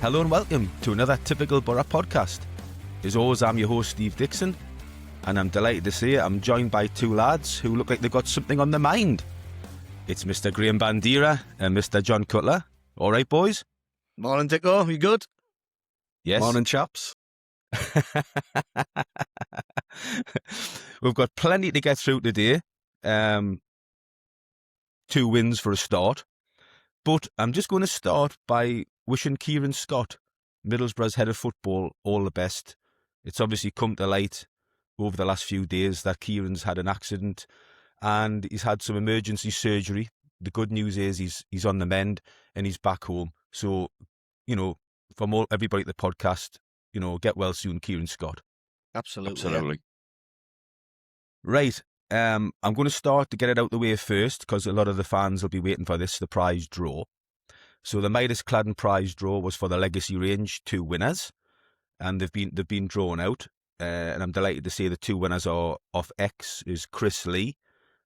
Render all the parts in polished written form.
Hello and welcome to another typical Boro podcast. As always, I'm your host, Steve Dixon, and I'm delighted to say I'm joined by two lads who look like they've got something on their mind. It's Mr. Graham Bandera and Mr. John Cutler. All right, boys? Morning, Dicko. You good? Yes. Morning, chaps. We've got plenty to get through today. 2 wins for a start. But I'm just going to start by wishing Kieran Scott, Middlesbrough's head of football, all the best. It's obviously come to light over the last few days that Kieran's had an accident and he's had some emergency surgery. The good news is he's on the mend and he's back home. So, from everybody at the podcast, get well soon, Kieran Scott. Absolutely. Yeah. Right. I'm going to start to get it out the way first because a lot of the fans will be waiting for this, the prize draw. So the Midas Claddon prize draw was for the Legacy range, 2 winners, and they've been drawn out. And I'm delighted to say the 2 winners are off X is Chris Lee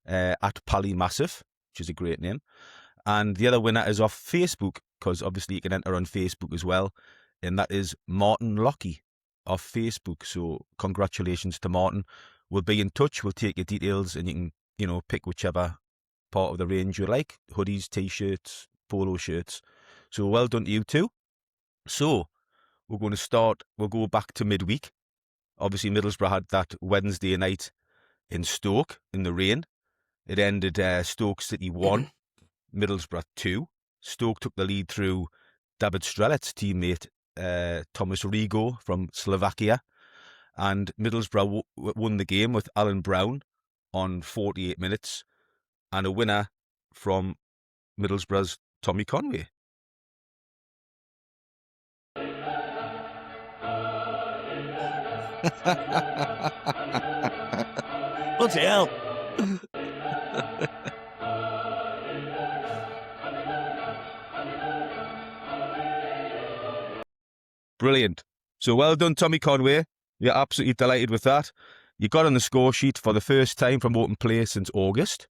at Pally Massive, which is a great name, and the other winner is off Facebook because obviously you can enter on Facebook as well, and that is Martin Lockie off Facebook. So congratulations to Martin. We'll be in touch. We'll take your details and you can, pick whichever part of the range you like. Hoodies, T-shirts, polo shirts. So well done to you two. So we're going to start. We'll go back to midweek. Obviously, Middlesbrough had that Wednesday night in Stoke in the rain. It ended Stoke City 1, Middlesbrough 2. Stoke took the lead through David Strelet's teammate, Thomas Rigo from Slovakia. And Middlesbrough won the game with Alan Brown on 48 minutes and a winner from Middlesbrough's Tommy Conway. Bloody hell. Brilliant. So well done, Tommy Conway. You're absolutely delighted with that. You got on the score sheet for the first time from open play since August.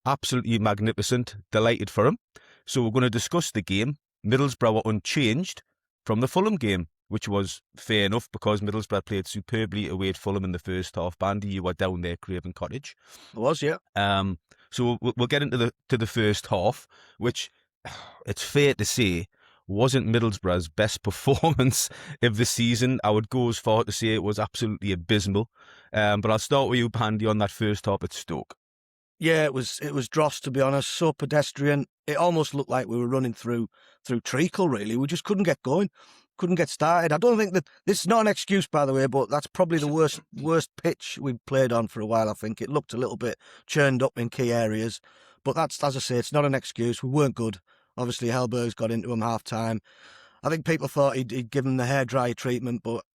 Absolutely magnificent. Delighted for him. So we're going to discuss the game. Middlesbrough were unchanged from the Fulham game, which was fair enough because Middlesbrough played superbly away at Fulham in the first half. Bandy, you were down there, Craven Cottage. I was, yeah. So we'll get into the first half, which it's fair to say wasn't Middlesbrough's best performance of the season. I would go as far to say it was absolutely abysmal. But I'll start with you, Bandy, on that first half at Stoke. Yeah, it was dross, to be honest. So pedestrian. It almost looked like we were running through treacle, really. We just couldn't get going, couldn't get started. I don't think that this is not an excuse, by the way, but that's probably the worst pitch we've played on for a while. I think it looked a little bit churned up in key areas, but that's, as I say, it's not an excuse. We weren't good. Obviously, Hellberg's got into him half time. I think people thought he'd given the hairdryer treatment, but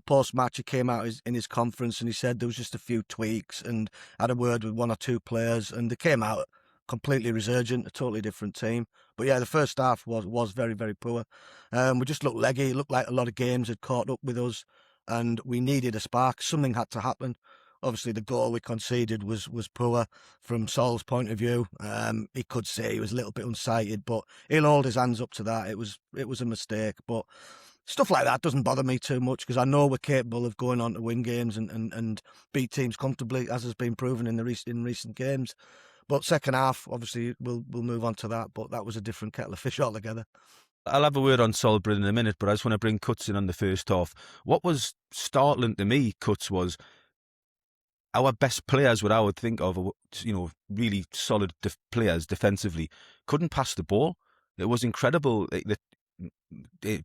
post-match he came out in his conference and he said there was just a few tweaks and had a word with 1 or 2 players, and they came out completely resurgent, a totally different team. But yeah, the first half was very, very poor. We just looked leggy. It looked like a lot of games had caught up with us and we needed a spark. Something had to happen. Obviously, the goal we conceded was poor from Sol's point of view. He could say he was a little bit unsighted, but he'll hold his hands up to that. It was a mistake, but stuff like that doesn't bother me too much because I know we're capable of going on to win games and beat teams comfortably, as has been proven in recent games. But second half, obviously, we'll move on to that. But that was a different kettle of fish altogether. I'll have a word on Solbrin in a minute, but I just want to bring Cuts in on the first half. What was startling to me, Cuts, was our best players, what I would think of, really solid players defensively, couldn't pass the ball. It was incredible. The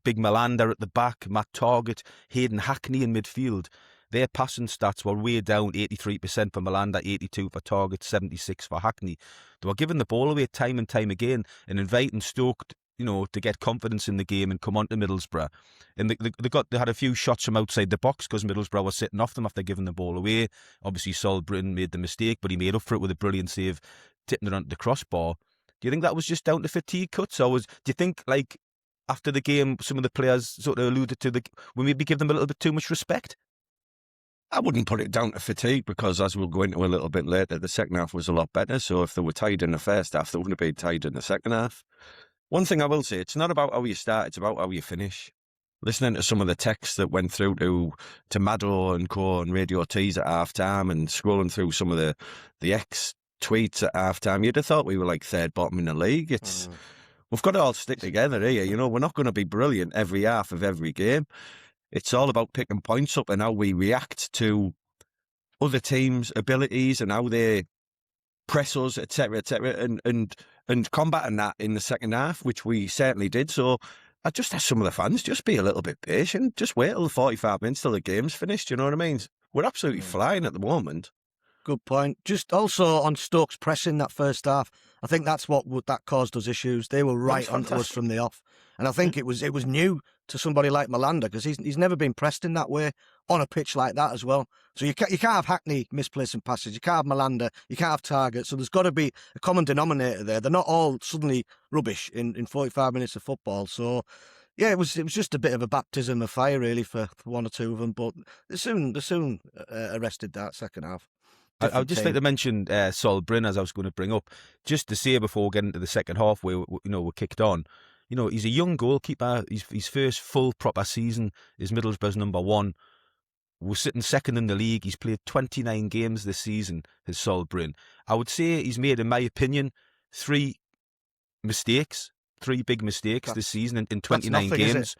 Big Melander at the back, Matt Targett, Hayden Hackney in midfield. Their passing stats were way down, 83% for Melander, 82% for Targett, 76% for Hackney. They were giving the ball away time and time again and inviting Stoke to get confidence in the game and come on to Middlesbrough. And they had a few shots from outside the box because Middlesbrough was sitting off them after giving the ball away. Obviously, Solbrin made the mistake, but he made up for it with a brilliant save, tipping it onto the crossbar. Do you think that was just down to fatigue, Cuts? Or do you think, after the game, some of the players sort of alluded to we maybe give them a little bit too much respect? I wouldn't put it down to fatigue because, as we'll go into a little bit later, the second half was a lot better. So if they were tied in the first half, they wouldn't have been tied in the second half. One thing I will say, it's not about how you start, it's about how you finish. listening to some of the texts that went through to Maddo and Co and Radio T's at half time, and scrolling through some of the ex tweets at half time, you'd have thought we were like third bottom in the league. We've got to all stick together here. You know, we're not going to be brilliant every half of every game. It's all about picking points up and how we react to other teams' abilities and how they press us, etc., and combating that in the second half, which we certainly did. So I just ask some of the fans, just be a little bit patient. Just wait till the 45 minutes till the game's finished. You know what I mean? We're absolutely flying at the moment. Good point. Just also on Stoke's pressing that first half, I think that's what that caused us issues. They were right onto us from the off, and I think it was new to somebody like Malander, because he's never been pressed in that way on a pitch like that as well. So you can't have Hackney misplacing passes, you can't have Malander, you can't have Target. So there's got to be a common denominator there. They're not all suddenly rubbish in 45 minutes of football. So yeah, it was just a bit of a baptism of fire really for one or two of them, but they soon arrested that second half. I would just like to mention Sol Bryn, as I was going to bring up, just to say before getting into the second half where we're kicked on. You know, he's a young goalkeeper. His first full proper season is Middlesbrough's number one. We're sitting second in the league. He's played 29 games this season, his Sol Bryn. I would say he's made, in my opinion, three big mistakes this season in 29 games.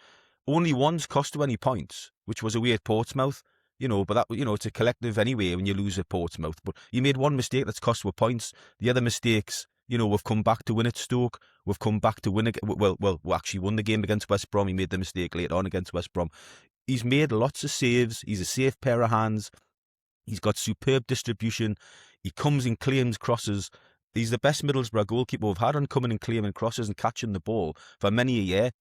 Only one's cost you any points, which was away at Portsmouth. You know, but that, you know, it's a collective anyway when you lose at Portsmouth. But you made one mistake that's cost you points. The other mistakes, you know, we've come back to win at Stoke. We've come back to win. We actually won the game against West Brom. He made the mistake later on against West Brom. He's made lots of saves. He's a safe pair of hands. He's got superb distribution. He comes and claims crosses. He's the best Middlesbrough goalkeeper we've had on coming and claiming crosses and catching the ball for many a year.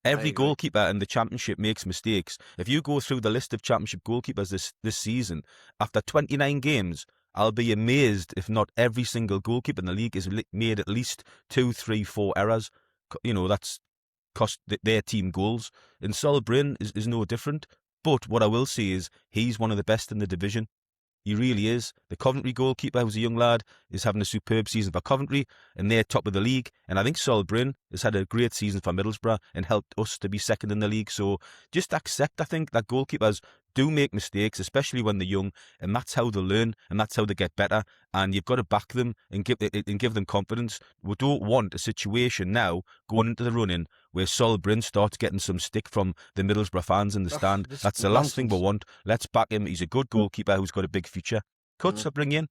Every goalkeeper in the Championship makes mistakes. If you go through the list of Championship goalkeepers this season, after 29 games, I'll be amazed if not every single goalkeeper in the league has made at least 2, 3, 4 errors. You know, that's cost their team goals. And Sol Bryn is no different. But what I will say is he's one of the best in the division. He really is. The Coventry goalkeeper, who's a young lad, is having a superb season for Coventry, and they're top of the league. And I think Sol Bryn has had a great season for Middlesbrough and helped us to be second in the league. So just accept, I think, that goalkeepers do make mistakes, especially when they're young, and that's how they learn, and that's how they get better. And you've got to back them and give them confidence. We don't want a situation now going into the run-in where Sol Bryn starts getting some stick from the Middlesbrough fans in the stand. That's the last thing we want. Let's back him. He's a good goalkeeper who's got a big future. Cuts, I'll bring you in.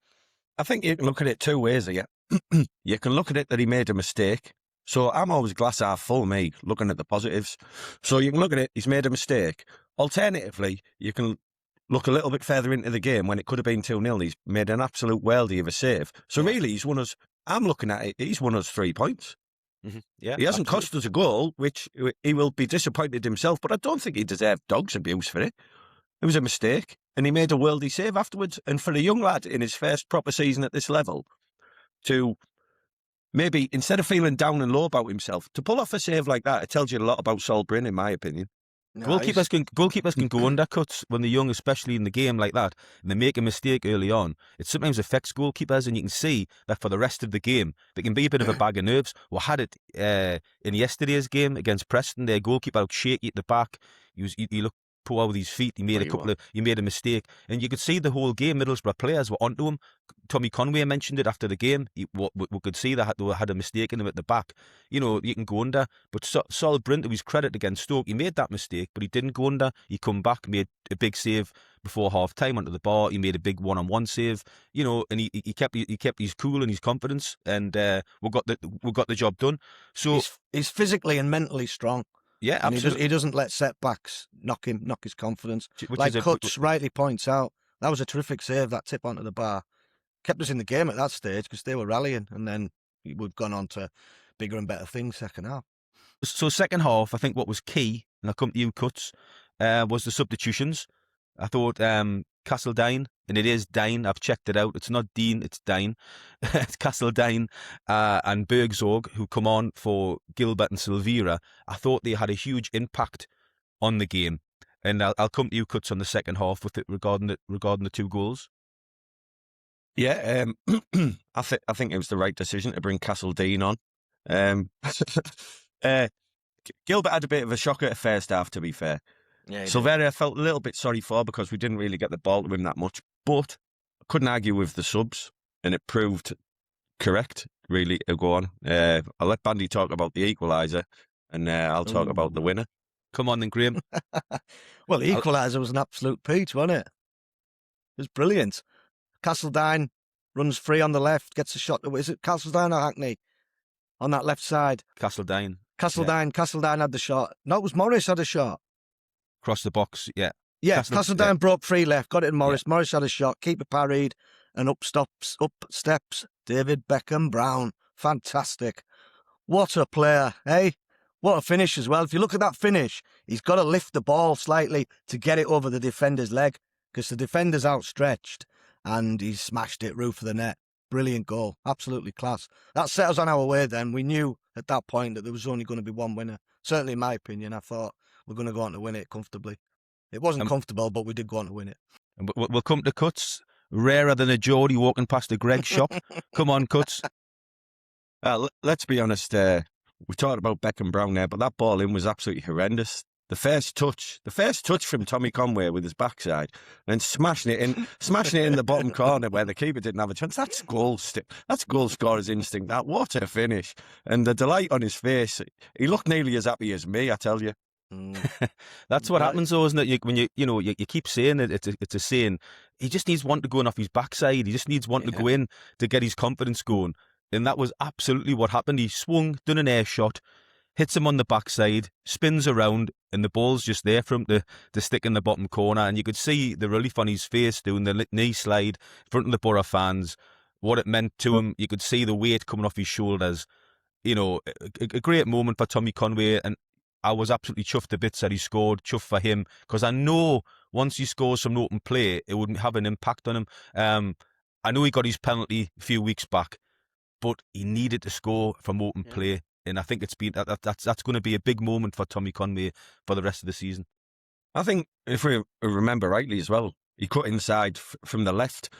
I think you can look at it two ways here. You can look at it that he made a mistake. So I'm always glass half full, me, looking at the positives. So you can look at it, he's made a mistake. Alternatively, you can look a little bit further into the game when it could have been 2-0. He's made an absolute worldie of a save. So really, he's won us, I'm looking at it, he's won us 3 points. Mm-hmm. Yeah, he hasn't cost us a goal, which he will be disappointed himself, but I don't think he deserved dog's abuse for it. It was a mistake, and he made a worldie save afterwards. And for a young lad in his first proper season at this level, to maybe, instead of feeling down and low about himself, to pull off a save like that, it tells you a lot about Sol Bryn, in my opinion. No, goalkeepers can go undercuts when they're young, especially in the game like that, and they make a mistake early on. It sometimes affects goalkeepers, and you can see that for the rest of the game, they can be a bit of a bag of nerves. We had it in yesterday's game against Preston. Their goalkeeper looked shaky at the back. He looked poor with his feet. He made a mistake, and you could see the whole game. Middlesbrough players were onto him. Tommy Conway mentioned it after the game. We could see that they had a mistake in him at the back. You know, you can go under, but Sol Bryn, to his credit against Stoke, he made that mistake, but he didn't go under. He come back, made a big save before half time onto the bar. He made a big one-on-one save. You know, and he kept his cool and his confidence, and we got the job done. So he's physically and mentally strong. Yeah, and absolutely. He doesn't let setbacks knock his confidence. Like Cuts rightly points out, that was a terrific save, that tip onto the bar. Kept us in the game at that stage because they were rallying, and then we've gone on to bigger and better things second half. So second half, I think what was key, and I'll come to you, Cuts, was the substitutions. I thought Castledine, and it is Dine, I've checked it out, it's not Dean, it's Dine. It's Castledine and Bergzorg, who come on for Gilbert and Silvera. I thought they had a huge impact on the game. And I'll come to you, Cuts, on the second half with it regarding the 2 goals. Yeah, I think it was the right decision to bring Castledine on. Gilbert had a bit of a shocker at the first half, to be fair. Yeah, Silveria I felt a little bit sorry for because we didn't really get the ball to him that much. But I couldn't argue with the subs, and it proved correct, really, to go on. I'll let Bandy talk about the equaliser, and I'll talk about the winner. Come on then, Graham. Well, the equaliser was an absolute peach, wasn't it? It was brilliant. Castledine runs free on the left, gets a shot. Is it Castledine or Hackney? On that left side. Castledine. Castledine had the shot. No, it was Morris had a shot. Across the box, yeah. Yeah, Castledine broke free left, got it in Morris. Yeah. Morris had a shot, keeper parried, and up steps David Beckham Brown. Fantastic. What a player, eh? What a finish as well. If you look at that finish, he's got to lift the ball slightly to get it over the defender's leg because the defender's outstretched and he's smashed it roof of the net. Brilliant goal. Absolutely class. That set us on our way then. We knew at that point that there was only going to be one winner. Certainly in my opinion, I thought we're going to go on to win it comfortably. It wasn't comfortable, but we did go on to win it. We'll come to Cuts. Rarer than a Geordie walking past a Greggs shop. Come on, Cuts. Let's be honest. We talked about Beckham Brown there, but that ball in was absolutely horrendous. The first touch from Tommy Conway with his backside, and smashing it in the bottom corner where the keeper didn't have a chance. That's goal scorer's instinct. That what a finish, and the delight on his face. He looked nearly as happy as me, I tell you. That's what happens, though, isn't it? When you keep saying it, it's a saying. He just needs one to go in off his backside. He just needs one to go in to get his confidence going. And that was absolutely what happened. He swung, done an air shot, hits him on the backside, spins around, and the ball's just there for him to stick in the bottom corner. And you could see the relief on his face doing the knee slide in front of the Boro fans, what it meant to him. You could see the weight coming off his shoulders. You know, a great moment for Tommy Conway. And I was absolutely chuffed to bits that he scored, chuffed for him, because I know once he scores from open play, it wouldn't have an impact on him. I know he got his penalty a few weeks back, but he needed to score from open play, and I think it's been that's going to be a big moment for Tommy Conway for the rest of the season. I think if we remember rightly as well, he cut inside from the left,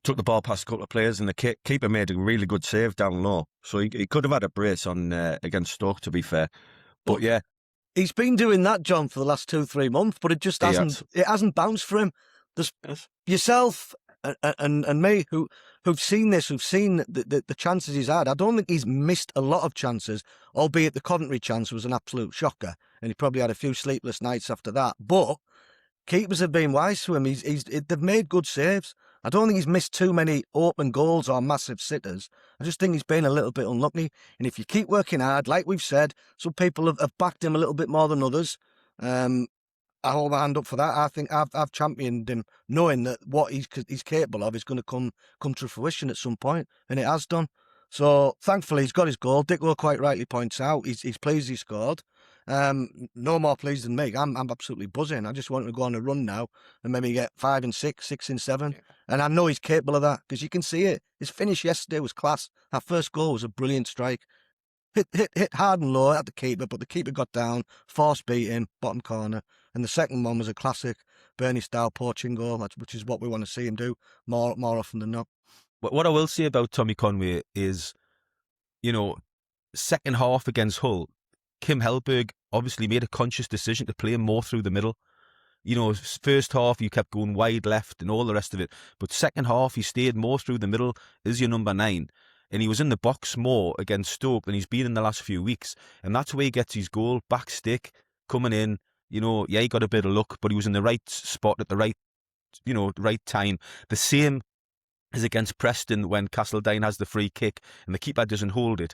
took the ball past a couple of players, and the keeper made a really good save down low. So he could have had a brace on against Stoke, to be fair. But yeah, he's been doing that, John, for the last 2-3 months, but it just hasn't bounced for him. There's yourself and me who've seen this, who've seen the chances he's had. I don't think he's missed a lot of chances, albeit the Coventry chance was an absolute shocker, and he probably had a few sleepless nights after that. But keepers have been wise to him. They've made good saves. I don't think he's missed too many open goals or massive sitters. I just think he's been a little bit unlucky. And if you keep working hard, like we've said, some people have backed him a little bit more than others. I hold my hand up for that. I think I've championed him, knowing that what he's capable of is going to come to fruition at some point, and it has done. So thankfully he's got his goal. Dicko quite rightly points out he's pleased he scored. No more pleased than me. I'm absolutely buzzing. I just want him to go on a run now and maybe get 5 and 6, 6 and 7. Yeah. And I know he's capable of that because you can see it. His finish yesterday was class. That first goal was a brilliant strike. Hit hard and low at the keeper, but the keeper got down, force beat him, bottom corner. And the second one was a classic Bernie-style poaching goal, which is what we want to see him do more often than not. What I will say about Tommy Conway is, second half against Hull, Kim Hellberg obviously made a conscious decision to play him more through the middle. First half you kept going wide left and all the rest of it, but second half he stayed more through the middle as your number 9. And he was in the box more against Stoke than he's been in the last few weeks. And that's where he gets his goal, back stick, coming in. He got a bit of luck, but he was in the right spot at the right time. The same as against Preston when Castledine has the free kick and the keeper doesn't hold it.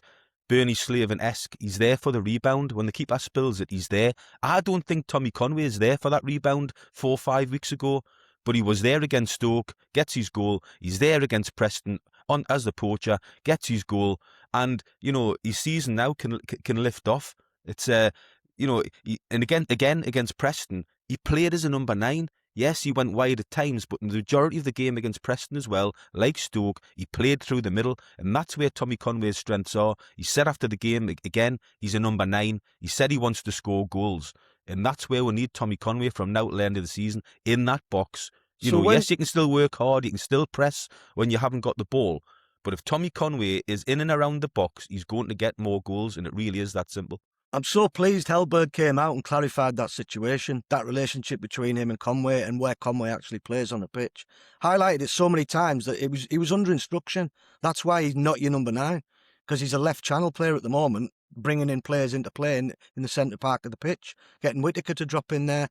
Bernie Slaven-esque, he's there for the rebound. When the keeper spills it, he's there. I don't think Tommy Conway is there for that rebound 4 or 5 weeks ago, but he was there against Stoke, gets his goal. He's there against Preston as the poacher, gets his goal, and his season now can lift off. It's and again against Preston, he played as a number 9. Yes, he went wide at times, but in the majority of the game against Preston as well, like Stoke, he played through the middle, and that's where Tommy Conway's strengths are. He said after the game, again, he's a number 9. He said he wants to score goals, and that's where we need Tommy Conway from now to the end of the season, in that box. Yes, you can still work hard, you can still press when you haven't got the ball, but if Tommy Conway is in and around the box, he's going to get more goals, and it really is that simple. I'm so pleased Hellberg came out and clarified that situation, that relationship between him and Conway, and where Conway actually plays on the pitch. Highlighted it so many times that he was under instruction. That's why he's not your number 9, because he's a left channel player at the moment, bringing in players into play in the centre part of the pitch, getting Whittaker to drop in there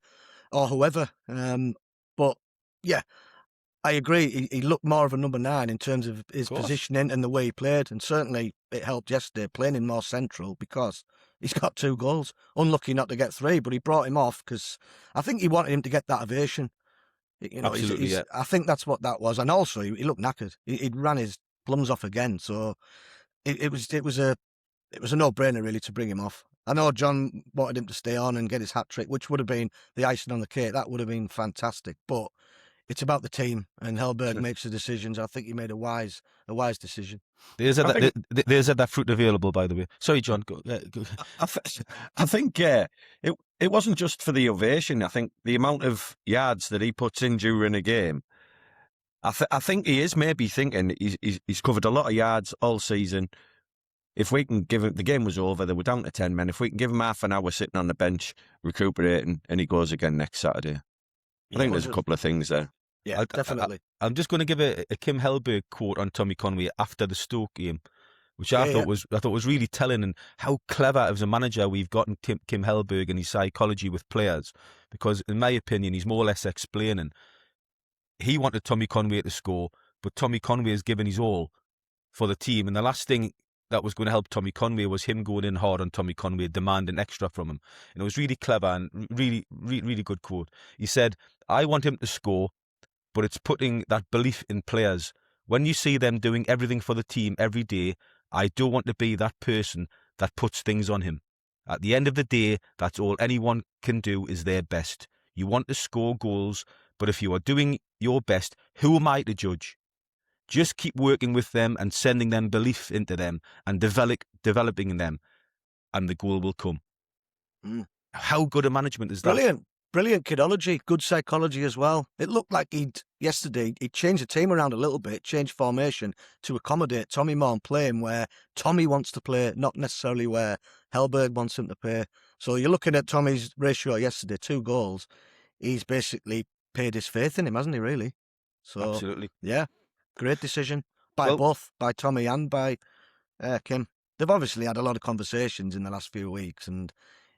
or whoever. But yeah, I agree. He looked more of a number 9 in terms of his positioning and the way he played, and certainly it helped yesterday playing him more central because he's got 2 goals. Unlucky not to get 3, but he brought him off because I think he wanted him to get that ovation. You know, Absolutely, yeah. I think that's what that was, and also he looked knackered. He'd ran his plums off again, so it was a no-brainer really to bring him off. I know John wanted him to stay on and get his hat-trick, which would have been the icing on the cake. That would have been fantastic, but it's about the team, and Hellberg makes the decisions. I think he made a wise decision. There's that fruit available, by the way. Sorry, John. Go. I think it wasn't just for the ovation. I think the amount of yards that he puts in during a game. I think he is maybe thinking he's covered a lot of yards all season. If we can give him, the game was over, they were down to 10 men. If we can give him half an hour sitting on the bench, recuperating, and he goes again next Saturday. I think there's a couple of things there. Yeah, definitely. I'm just going to give a Kim Hellberg quote on Tommy Conway after the Stoke game, which I thought was really telling, and how clever as a manager we've gotten Kim Hellberg and his psychology with players. Because in my opinion, he's more or less explaining he wanted Tommy Conway to score, but Tommy Conway has given his all for the team, and the last thing that was going to help Tommy Conway was him going in hard on Tommy Conway, demanding extra from him. And it was really clever and really, really, really good quote. He said, "I want him to score, but it's putting that belief in players. When you see them doing everything for the team every day, I don't want to be that person that puts things on him. At the end of the day, that's all anyone can do is their best. You want to score goals, but if you are doing your best, who am I to judge? Just keep working with them and sending them belief into them and developing them, and the goal will come." How good a management is that? Brilliant kidology, good psychology as well. It looked like yesterday he'd changed the team around a little bit, changed formation to accommodate Tommy more and play him where Tommy wants to play, not necessarily where Hellberg wants him to play. So you're looking at Tommy's ratio yesterday, 2 goals. He's basically paid his faith in him, hasn't he, really? So, absolutely. Yeah, great decision by both, by Tommy and by Kim. They've obviously had a lot of conversations in the last few weeks, and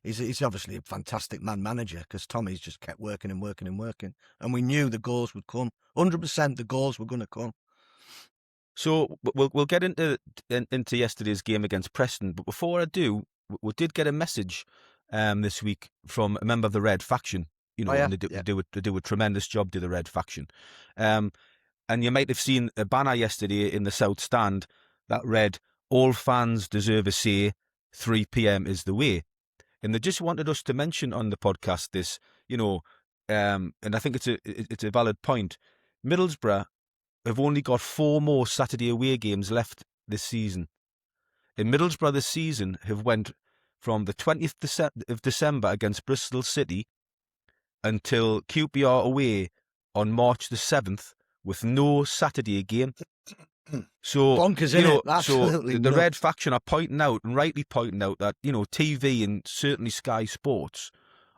he's obviously a fantastic manager because Tommy's just kept working and working and working, and we knew the goals would come. 100% the goals were going to come. So we'll get into yesterday's game against Preston, but before I do, we did get a message this week from a member of the Red Faction. You know, and they do a tremendous job to the Red Faction. And you might have seen a banner yesterday in the South Stand that read, "All fans deserve a say, 3 p.m. is the way." And they just wanted us to mention on the podcast this, you know, and I think it's a valid point. Middlesbrough have only got 4 more Saturday away games left this season. And Middlesbrough this season have went from the 20th of December against Bristol City until QPR away on March the 7th with no Saturday game. So, bonkers, isn't it? Absolutely. So the Red Faction are pointing out, and rightly pointing out, that, you know, TV and certainly Sky Sports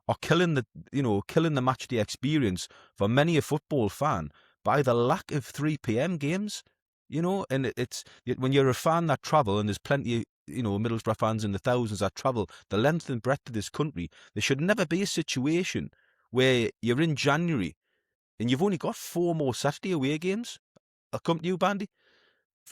are killing the match day experience for many a football fan by the lack of 3 p.m. games. You know, and it's when you're a fan that travel, and there's plenty of, you know, Middlesbrough fans in the thousands that travel the length and breadth of this country, there should never be a situation where you're in January and you've only got 4 more Saturday away games. I'll come to you, Bandy.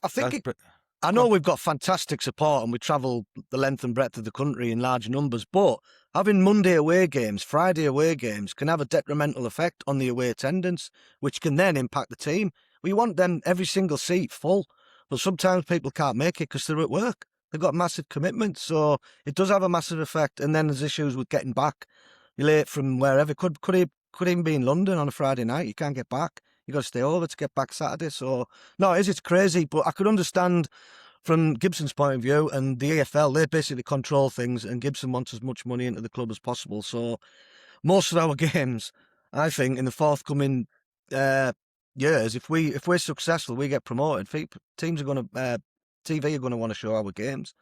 I know we've got fantastic support and we travel the length and breadth of the country in large numbers, but having Monday away games, Friday away games can have a detrimental effect on the away attendance, which can then impact the team. We want them every single seat full, but sometimes people can't make it because they're at work. They've got massive commitments, so it does have a massive effect. And then there's issues with getting back. You're late from wherever. Could even be in London on a Friday night. You can't get back. You got to stay over to get back Saturday. So no, it's crazy, but I could understand from Gibson's point of view, and the AFL, they basically control things, and Gibson wants as much money into the club as possible. So most of our games, I think, in the forthcoming years, if we're successful, we get promoted. Teams are going to TV are going to want to show our games.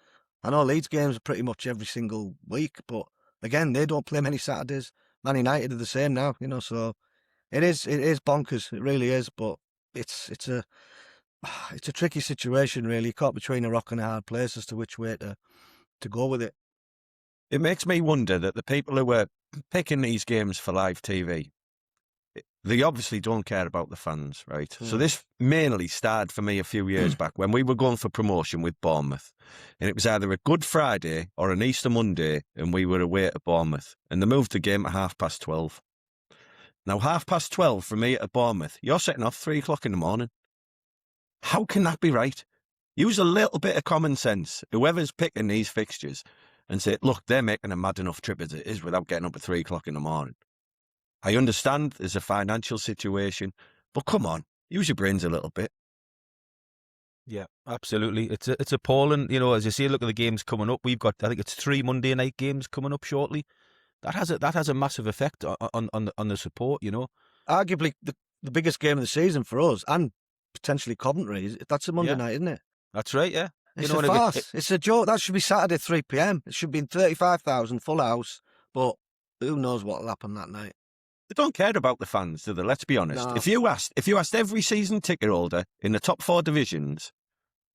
I know Leeds games are pretty much every single week, but again, they don't play many Saturdays. Man United are the same now, so it is bonkers. It really is, but it's a tricky situation, really. Caught between a rock and a hard place as to which way to go with it. It makes me wonder that the people who were picking these games for live TV, they obviously don't care about the fans, right? So this mainly started for me a few years back when we were going for promotion with Bournemouth. And it was either a Good Friday or an Easter Monday, and we were away at Bournemouth. And they moved the game at 12:30. Now, 12:30 for me at Bournemouth, you're setting off 3 o'clock in the morning. How can that be right? Use a little bit of common sense, whoever's picking these fixtures, and say, look, they're making a mad enough trip as it is without getting up at 3 o'clock in the morning. I understand there's a financial situation, but come on, use your brains a little bit. Yeah, absolutely. It's appalling. As you say, look at the games coming up. We've got, I think it's 3 Monday night games coming up shortly. That has a massive effect on the support. Arguably the biggest game of the season for us, and potentially Coventry. That's a Monday night, isn't it? That's right. Yeah. It's a farce. It's a joke. That should be Saturday 3 p.m. It should be in 35,000 full house, but who knows what will happen that night. They don't care about the fans, do they? Let's be honest. No. If you asked every season ticket holder in the top 4 divisions,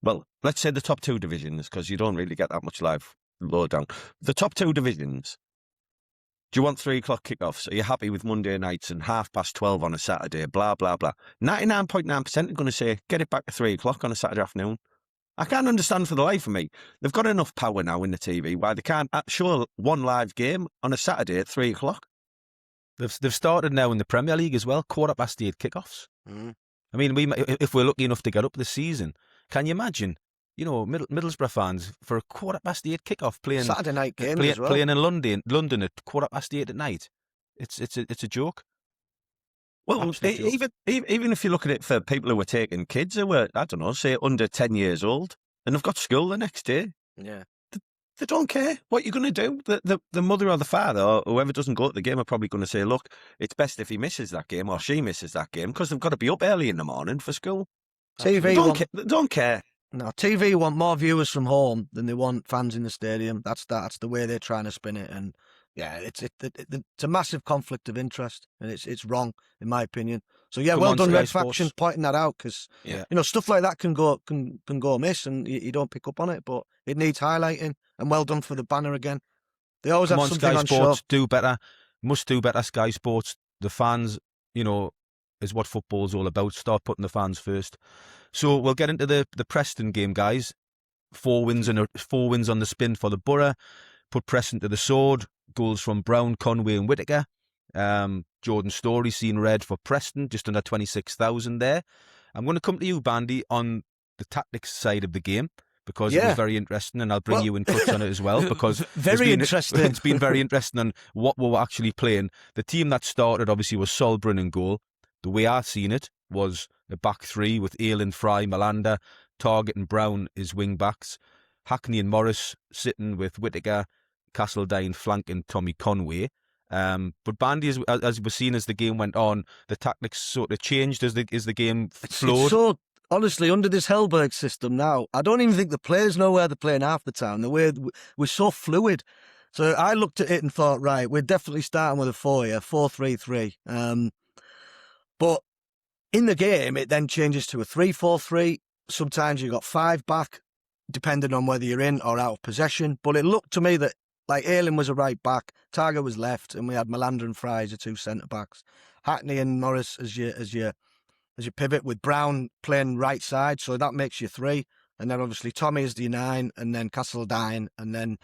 well, let's say the top 2 divisions, because you don't really get that much live lowdown. The top 2 divisions, do you want 3 o'clock kickoffs? Are you happy with Monday nights and 12:30 on a Saturday? Blah, blah, blah. 99.9% are going to say, get it back to 3 o'clock on a Saturday afternoon. I can't understand for the life of me. They've got enough power now in the TV why they can't show one live game on a Saturday at 3 o'clock. They've started now in the Premier League as well, 8:15 kickoffs. Mm. I mean, if we're lucky enough to get up this season, can you imagine? Middlesbrough fans for a 8:15 kickoff playing Saturday night game as well. Playing in London at 8:15 at night. It's a joke. Well, even if you look at it for people who are taking kids who were, I don't know, say under 10 years old, and they've got school the next day. Yeah. They don't care what you're going to do. The mother or the father or whoever doesn't go to the game are probably going to say, look, it's best if he misses that game or she misses that game because they've got to be up early in the morning for school. TV they don't care. No, TV want more viewers from home than they want fans in the stadium. That's the way they're trying to spin it. And yeah, it's a massive conflict of interest, and it's wrong in my opinion. So yeah, well done, Red Faction, pointing that out because stuff like that can go amiss, and you don't pick up on it, but it needs highlighting. And well done for the banner again. They always have something Sky on Sports, show. do better, must do better. Sky Sports, the fans, is what football's all about. Start putting the fans first. So we'll get into the Preston game, guys. 4 wins on the spin for the Boro. Put Preston to the sword. Goals from Brown, Conway and Whittaker. Jordan Story seen red for Preston, just under 26,000 there. I'm going to come to you, Bandy, on the tactics side of the game because it was very interesting, and I'll bring you in touch on it as well because interesting. It's been very interesting on what we were actually playing. The team that started obviously was Solbrun in goal. The way I seen it was a back 3 with Ayling, Fry, Malander, Target and Brown as wing backs, Hackney and Morris sitting with Whittaker, Castledine flanking Tommy Conway. But Bandy, as we've seen as the game went on, the tactics sort of changed as the game flowed. It's so, honestly, under this Hellberg system now, I don't even think the players know where they're playing half the time. The way we're so fluid. So I looked at it and thought, right, we're definitely starting with a 4-3-3. But in the game, it then changes to a 3-4-3. Sometimes you've got 5 back, depending on whether you're in or out of possession. But it looked to me that Ayling was a right back, Target was left, and we had Malander and Fry as your 2 centre backs. Hackney and Morris as your pivot, with Brown playing right side, so that makes you 3. And then obviously Tommy is the 9, and then Castledine, and then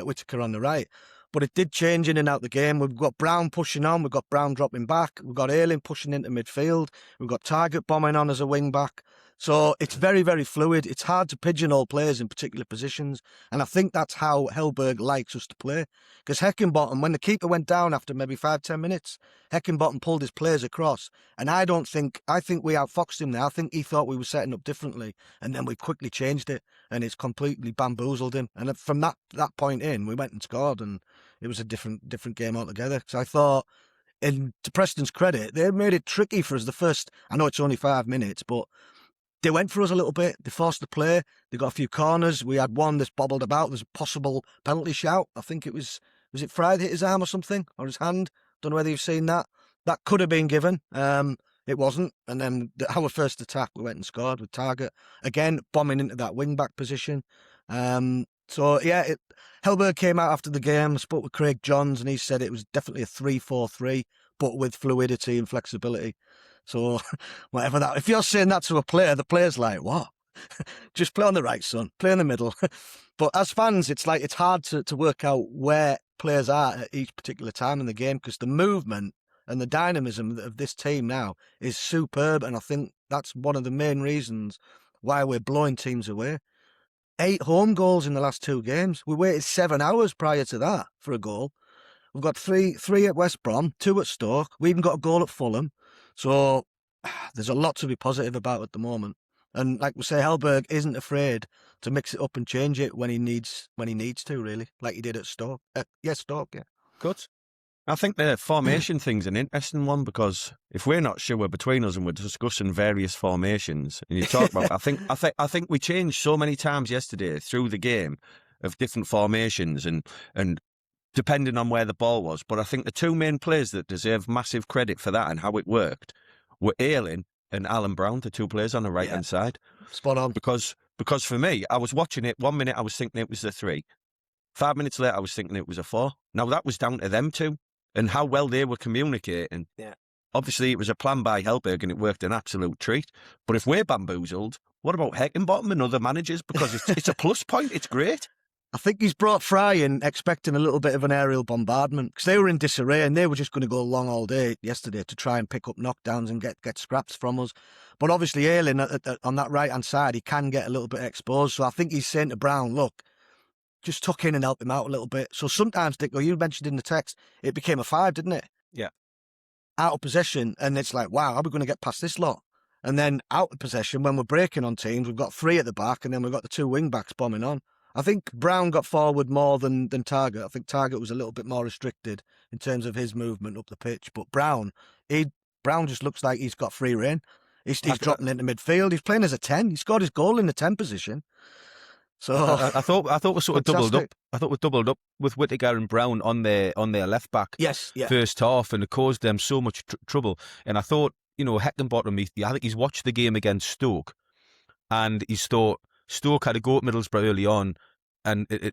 Whittaker on the right. But it did change in and out the game. We've got Brown pushing on, we've got Brown dropping back, we've got Ayling pushing into midfield, we've got Target bombing on as a wing back. So it's very, very fluid. It's hard to pigeonhole players in particular positions. And I think that's how Hellberg likes us to play. Because Heckingbottom, when the keeper went down after maybe 5-10 minutes, Heckingbottom pulled his players across. And I think we outfoxed him there. I think he thought we were setting up differently. And then we quickly changed it. And it's completely bamboozled him. And from that point in, we went and scored. And it was a different game altogether. So I thought, and to Preston's credit, they made it tricky for us the first, I know it's only 5 minutes, but They went for us a little bit. They forced the play. They got a few corners. We had one that's bobbled about. There's a possible penalty shout. I think it was it Friday hit his arm or something, or his hand? Don't know whether you've seen that. That could have been given. It wasn't. And then our first attack, we went and scored with Target. Again, bombing into that wing-back position. So, yeah, Hellberg came out after the game. I spoke with Craig Johns, and he said it was definitely a 3-4-3, but with fluidity and flexibility. So, whatever that... If you're saying that to a player, the player's like, what? Just play on the right, son. Play in the middle. But as fans, it's hard to work out where players are at each particular time in the game, because the movement and the dynamism of this team now is superb, and I think that's one of the main reasons why we're blowing teams away. 8 home goals in the last 2 games. We waited 7 hours prior to that for a goal. We've got three at West Brom, 2 at Stoke. We even got a goal at Fulham. So there's a lot to be positive about at the moment. And like we say, Hellberg isn't afraid to mix it up and change it when he needs to, really, like he did at Stoke. Stoke, yeah. Good. I think the formation thing's an interesting one, because if we're not sure between us and we're discussing various formations, and you talk about, I think we changed so many times yesterday through the game of different formations and depending on where the ball was. But I think the 2 main players that deserve massive credit for that and how it worked were Ayling and Alan Brown, the 2 players on the right hand side. Spot on. Because for me, I was watching it. 1 minute I was thinking it was a 3. 5 minutes later I was thinking it was a 4. Now that was down to them 2. And how well they were communicating. Yeah. Obviously, it was a plan by Hellberg and it worked an absolute treat. But if we're bamboozled, what about Heckingbottom and other managers? Because it's a plus point. It's great. I think he's brought Fry in expecting a little bit of an aerial bombardment, because they were in disarray and they were just going to go long all day yesterday to try and pick up knockdowns and get scraps from us. But obviously, Ayling on that right-hand side, he can get a little bit exposed. So I think he's saying to Brown, look, just tuck in and help him out a little bit. So sometimes, Dick, you mentioned in the text, it became a 5, didn't it? Yeah. Out of possession, and it's like, wow, how are we going to get past this lot? And then out of possession, when we're breaking on teams, we've got 3 at the back, and then we've got the 2 wing-backs bombing on. I think Brown got forward more than Target. I think Target was a little bit more restricted in terms of his movement up the pitch. But Brown just looks like he's got free rein. He's dropping into midfield. He's playing as a 10. He scored his goal in the 10 position. So I thought we sort of doubled up. I thought we doubled up with Whittaker and Brown on their left back. Yes, yeah. First half, and it caused them so much trouble. And I thought, Heckingbottom, I think he's watched the game against Stoke, and he's thought Stoke had a go at Middlesbrough early on, and went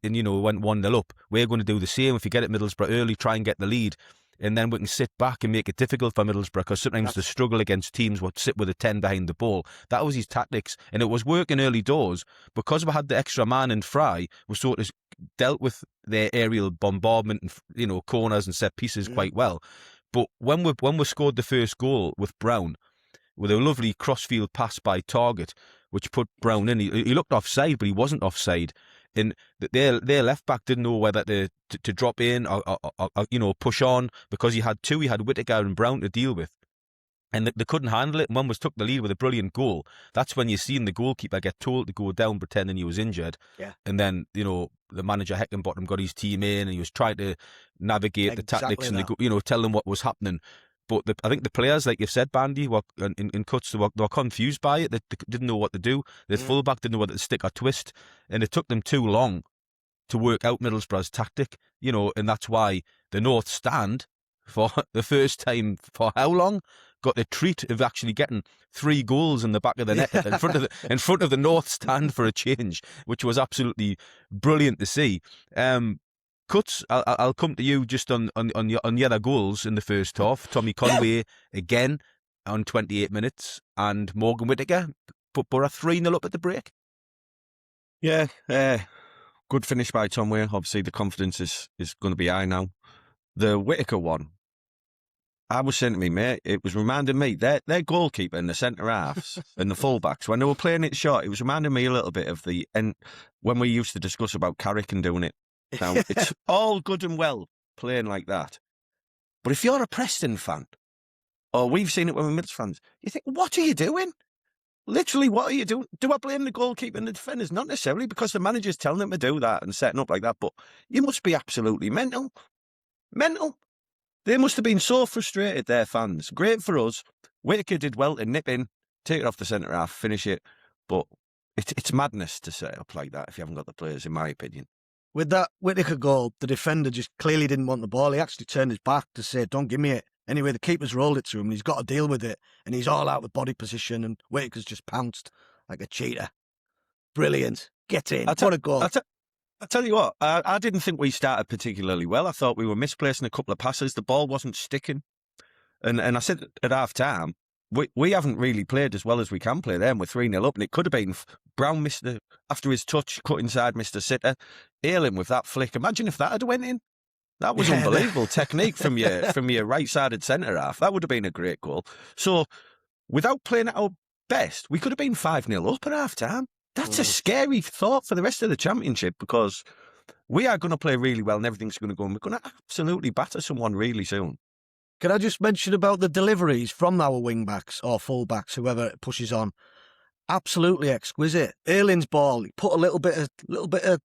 1-0 up. We're going to do the same. If you get at Middlesbrough early, try and get the lead. And then we can sit back and make it difficult for Middlesbrough, because sometimes they struggle against teams what sit with a 10 behind the ball. That was his tactics, and it was working early doors. Because we had the extra man in Fry, we sort of dealt with their aerial bombardment and corners and set pieces quite well. But when we scored the first goal with Brown, with a lovely crossfield pass by Target, which put Brown in, he looked offside, but he wasn't offside. And their left back didn't know whether to drop in or push on, because he had 2. He had Whittaker and Brown to deal with, and they couldn't handle it. And one was took the lead with a brilliant goal. That's when you seen the goalkeeper get told to go down, pretending he was injured. Yeah. And then the manager Heckingbottom got his team in, and he was trying to navigate the tactics and tell them what was happening. But I think the players, like you've said, Bandy, were in cuts, they were confused by it. They didn't know what to do. The fullback didn't know whether to stick or twist, and it took them too long to work out Middlesbrough's tactic. And that's why the North Stand, for the first time for how long, got the treat of actually getting 3 goals in the back of the net in front of the North Stand for a change, which was absolutely brilliant to see. Cuts, I'll come to you just on the other goals in the first half. Tommy Conway again on 28 minutes, and Morgan Whittaker put Boro 3-0 up at the break. Yeah, good finish by Conway. Obviously, the confidence is going to be high now. The Whittaker one, I was saying to me, mate, it was reminding me, their goalkeeper and the centre-halves and the full-backs, when they were playing it short, it was reminding me a little bit of when we used to discuss about Carrick and doing it. Now, it's all good and well playing like that. But if you're a Preston fan, or we've seen it when we're Middlesbrough fans, you think, what are you doing? Literally, what are you doing? Do I blame the goalkeeper and the defenders? Not necessarily, because the manager's telling them to do that and setting up like that, but you must be absolutely mental. Mental. They must have been so frustrated, their fans. Great for us. Whittaker did well to nip in, take it off the centre half, finish it. But it's madness to set up like that if you haven't got the players, in my opinion. With that Whittaker goal, the defender just clearly didn't want the ball. He actually turned his back to say, don't give me it. Anyway, the keeper's rolled it to him and he's got to deal with it. And he's all out with body position and Whittaker's just pounced like a cheetah. Brilliant. Get in. What a goal. I tell you what, I didn't think we started particularly well. I thought we were misplacing a couple of passes. The ball wasn't sticking. And I said at half-time, we haven't really played as well as we can play there, and we're 3-0 up, and it could have been Brown after his touch, cut inside, missed a sitter. Ayling with that flick. Imagine if that had went in. That was unbelievable technique from your right-sided centre-half. That would have been a great goal. So, without playing at our best, we could have been 5-0 up at half-time. That's a scary thought for the rest of the Championship, because we are going to play really well and everything's going to go, and we're going to absolutely batter someone really soon. Can I just mention about the deliveries from our wing-backs or full-backs, whoever pushes on? Absolutely exquisite. Ayling's ball, he put a little bit of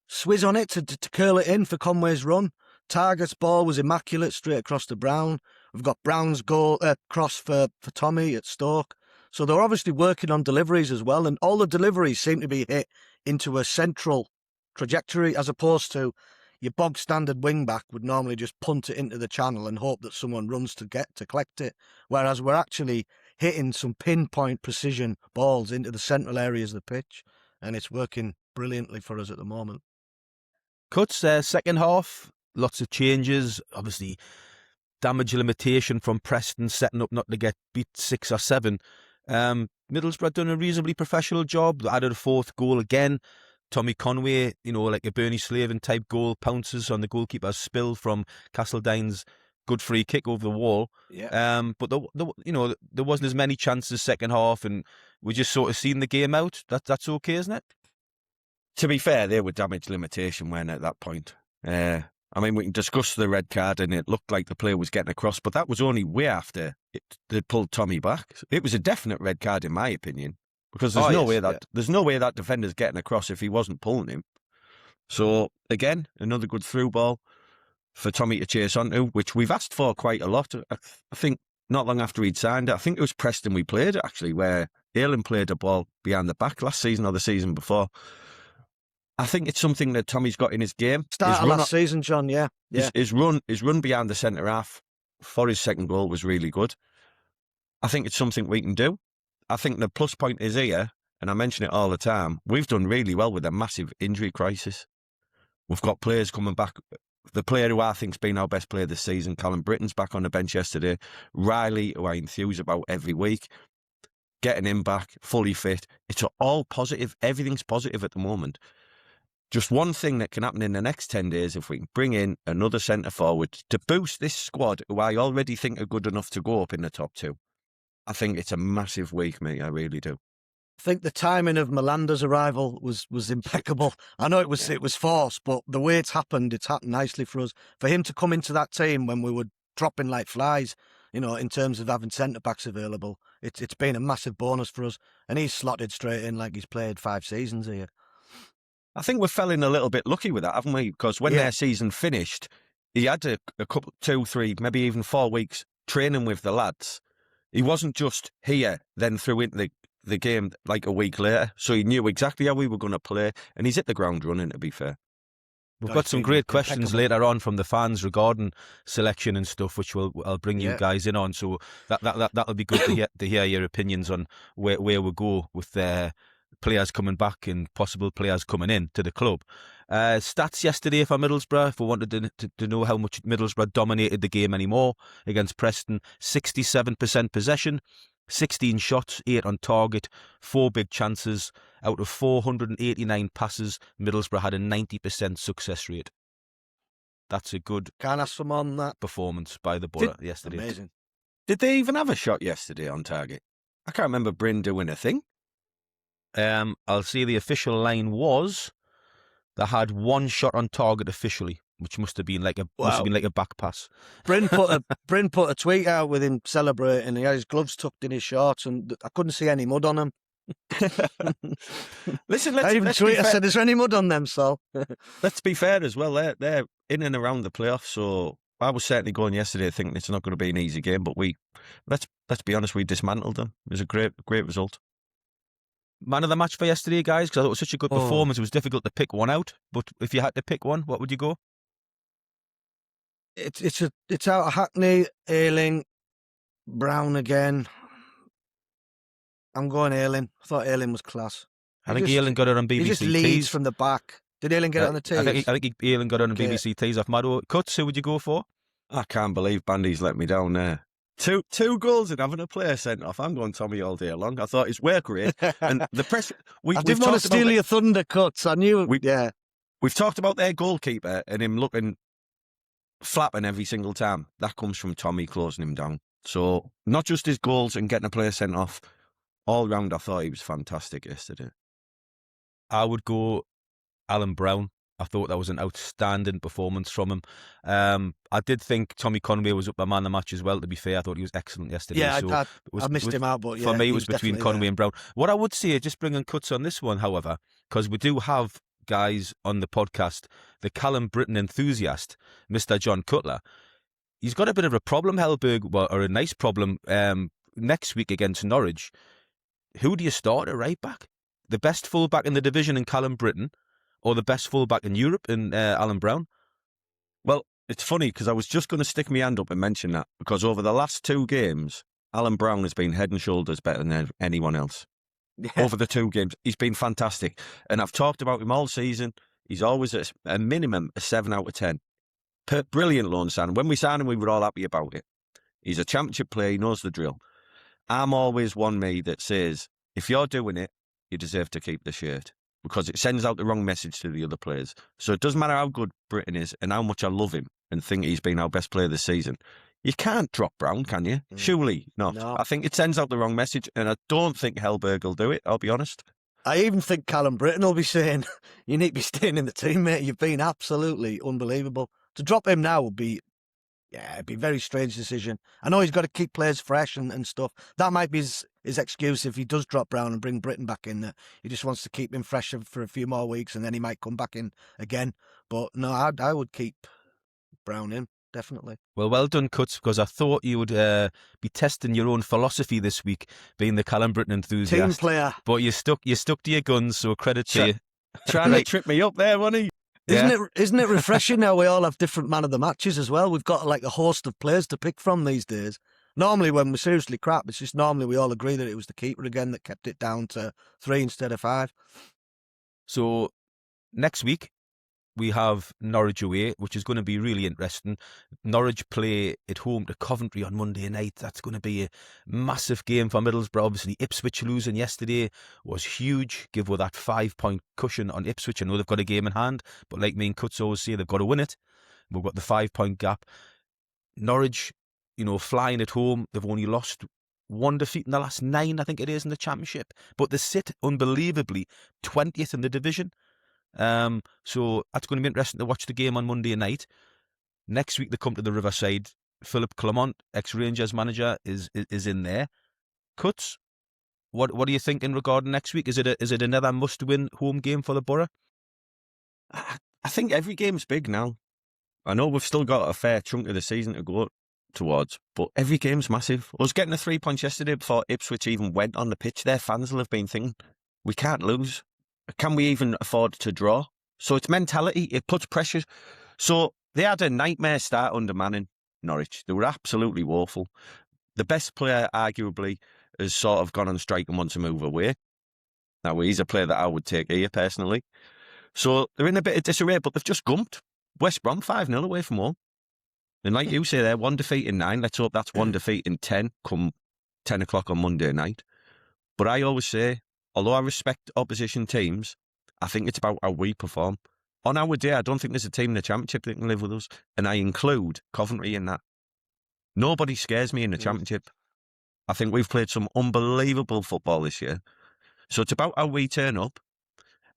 swizz on it to curl it in for Conway's run. Target's ball was immaculate, straight across to Brown. We've got Brown's goal cross for Tommy at Stoke. So they're obviously working on deliveries as well, and all the deliveries seem to be hit into a central trajectory, as opposed to your bog standard wing back would normally just punt it into the channel and hope that someone runs to collect it. Whereas we're actually hitting some pinpoint precision balls into the central areas of the pitch, and it's working brilliantly for us at the moment. Cuts, second half, lots of changes. Obviously, damage limitation from Preston, setting up not to get beat 6 or 7. Middlesbrough done a reasonably professional job. They added a 4th goal again. Tommy Conway, like a Bernie Slavin type goal, pounces on the goalkeeper's spill from Castledine's good free kick over the wall. Yeah. But there wasn't as many chances second half, and we just sort of seen the game out. That's okay, isn't it? To be fair, they were damage limitation when at that point. I mean, we can discuss the red card, and it looked like the player was getting across, but that was only way after they'd pulled Tommy back. It was a definite red card, in my opinion, because there's no way that defender's getting across if he wasn't pulling him. So again, another good through ball for Tommy to chase onto, which we've asked for quite a lot. I think not long after he'd signed it, I think it was Preston we played actually, where Ayling played a ball behind the back last season or the season before. I think it's something that Tommy's got in his game. Start of last season, John, yeah. His run behind the centre half for his second goal was really good. I think it's something we can do. I think the plus point is here, and I mention it all the time, we've done really well with a massive injury crisis. We've got players coming back. The player who I think's been our best player this season, Callum Britton's back on the bench yesterday. Riley, who I enthuse about every week, getting him back, fully fit. It's all positive. Everything's positive at the moment. Just one thing that can happen in the next 10 days, if we can bring in another centre forward to boost this squad, who I already think are good enough to go up in the top 2. I think it's a massive week, mate. I really do. I think the timing of Melander's arrival was impeccable. I know it was forced, but the way it's happened nicely for us. For him to come into that team when we were dropping like flies, in terms of having centre-backs available, it's been a massive bonus for us. And he's slotted straight in like he's played 5 seasons here. I think we're feeling a little bit lucky with that, haven't we? Because when their season finished, he had a couple, 2, 3, maybe even 4 weeks training with the lads. He wasn't just here, then threw into the game like a week later. So he knew exactly how we were going to play, and he's hit the ground running, to be fair. We've got some great questions later on from the fans regarding selection and stuff, which I'll bring you guys in on. So that'll be good to hear your opinions on where we go with players coming back and possible players coming in to the club. Stats yesterday for Middlesbrough, if we wanted to know how much Middlesbrough dominated the game anymore against Preston: 67% possession, 16 shots, 8 on target, 4 big chances. Out of 489 passes, Middlesbrough had a 90% success rate. That's a good Can't ask for more than that. performance by the Boro yesterday. Amazing. Did they even have a shot yesterday on target? I can't remember Bryn doing a thing. I'll say the official line was they had 1 shot on target officially, which must have been like a back pass. Bryn put a tweet out with him celebrating. He had his gloves tucked in his shorts, and I couldn't see any mud on him. Listen, I said, "Is there any mud on them, Sol?" Let's be fair as well. They're in and around the playoffs, so I was certainly going yesterday thinking it's not going to be an easy game, but let's be honest, we dismantled them. It was a great result. Man of the match for yesterday, guys, because I thought it was such a good Oh. performance. It was difficult to pick one out, but if you had to pick one, what would you go? It's out of Hackney, Ayling, Brown again. I'm going Ayling. I thought Ayling was class. I think Ayling got it on BBC He just Tees. leads from the back. Did Ayling get it on the tees? I think Ayling got it on Okay. BBC Tees off Maddo. Cuts, who would you go for? I can't believe Bandy's let me down there. Two goals and having a player sent off. I'm going Tommy all day long. I thought his work rate and the press. I didn't want to steal your thunder, Cuts. I knew. We've talked about their goalkeeper and him looking flapping every single time. That comes from Tommy closing him down. So not just his goals and getting a player sent off. All round, I thought he was fantastic yesterday. I would go Alan Brown. I thought that was an outstanding performance from him. I did think Tommy Conway was up by man of the match as well, to be fair. I thought he was excellent yesterday. Yeah, so I missed him out, but for me, it was he between Conway and Brown. What I would say, just bringing Cuts on this one, however, because we do have guys on the podcast, the Callum Britton enthusiast, Mr. John Cutler. He's got a bit of a problem, Hellberg, or a nice problem, next week against Norwich. Who do you start at right back? The best fullback in the division in Callum Britton, or the best fullback in Europe in Alan Brown? Well, it's funny because I was just going to stick my hand up and mention that, because over the last 2 games, Alan Brown has been head and shoulders better than anyone else. Yeah. Over the 2 games, he's been fantastic. And I've talked about him all season. He's always a minimum a 7 out of 10. Brilliant loan signing. When we signed him, we were all happy about it. He's a championship player. He knows the drill. I'm always one that says, if you're doing it, you deserve to keep the shirt, because it sends out the wrong message to the other players. So it doesn't matter how good Britton is and how much I love him and think he's been our best player this season. You can't drop Brown, can you? Surely not. No. I think it sends out the wrong message, and I don't think Hellberg will do it, I'll be honest. I even think Callum Britton will be saying, you need to be staying in the team, mate. You've been absolutely unbelievable. To drop him now would be, it'd be a very strange decision. I know he's got to keep players fresh and stuff. That might be his excuse if he does drop Brown and bring Britton back in. That he just wants to keep him fresh for a few more weeks, and then he might come back in again. But no, I would keep Brown in, definitely. Well done, Cuts, because I thought you would be testing your own philosophy this week, being the Callum Britton enthusiast. Team player. But you stuck to your guns, so credit to you. Trying to trip me up there, wasn't he? Isn't it refreshing now we all have different man of the matches as well? We've got like a host of players to pick from these days. Normally when we're seriously crap, it's just normally we all agree that it was the keeper again that kept it down to 3 instead of 5. So next week we have Norwich away, which is going to be really interesting. Norwich play at home to Coventry on Monday night. That's going to be a massive game for Middlesbrough. Obviously, Ipswich losing yesterday was huge. Give with that 5-point cushion on Ipswich. I know they've got a game in hand, but like me and Cuts always say, they've got to win it. We've got the 5-point gap. Norwich, flying at home. They've only lost 1 defeat in the last 9, I think it is, in the Championship. But they sit unbelievably 20th in the division. So that's going to be interesting to watch the game on Monday night. Next week they come to the Riverside. Philip Clement, ex-Rangers manager, is in there. Cuts, what are you thinking regarding next week? Is it another must-win home game for the Boro? I think every game's big now. I know we've still got a fair chunk of the season to go towards, but every game's massive. I was getting the 3 points yesterday before Ipswich even went on the pitch. Their fans will have been thinking, we can't lose. Can we even afford to draw? So it's mentality. It puts pressure. So they had a nightmare start under Manning, Norwich. They were absolutely woeful. The best player, arguably, has sort of gone on strike and wants to move away. Now, he's a player that I would take here, personally. So they're in a bit of disarray, but they've just gumped West Brom 5-0 away from home. And like you say there, 1 defeat in 9. Let's hope that's 1 defeat in 10 come 10 o'clock on Monday night. But I always say, although I respect opposition teams, I think it's about how we perform. On our day, I don't think there's a team in the Championship that can live with us. And I include Coventry in that. Nobody scares me in the Championship. I think we've played some unbelievable football this year. So it's about how we turn up.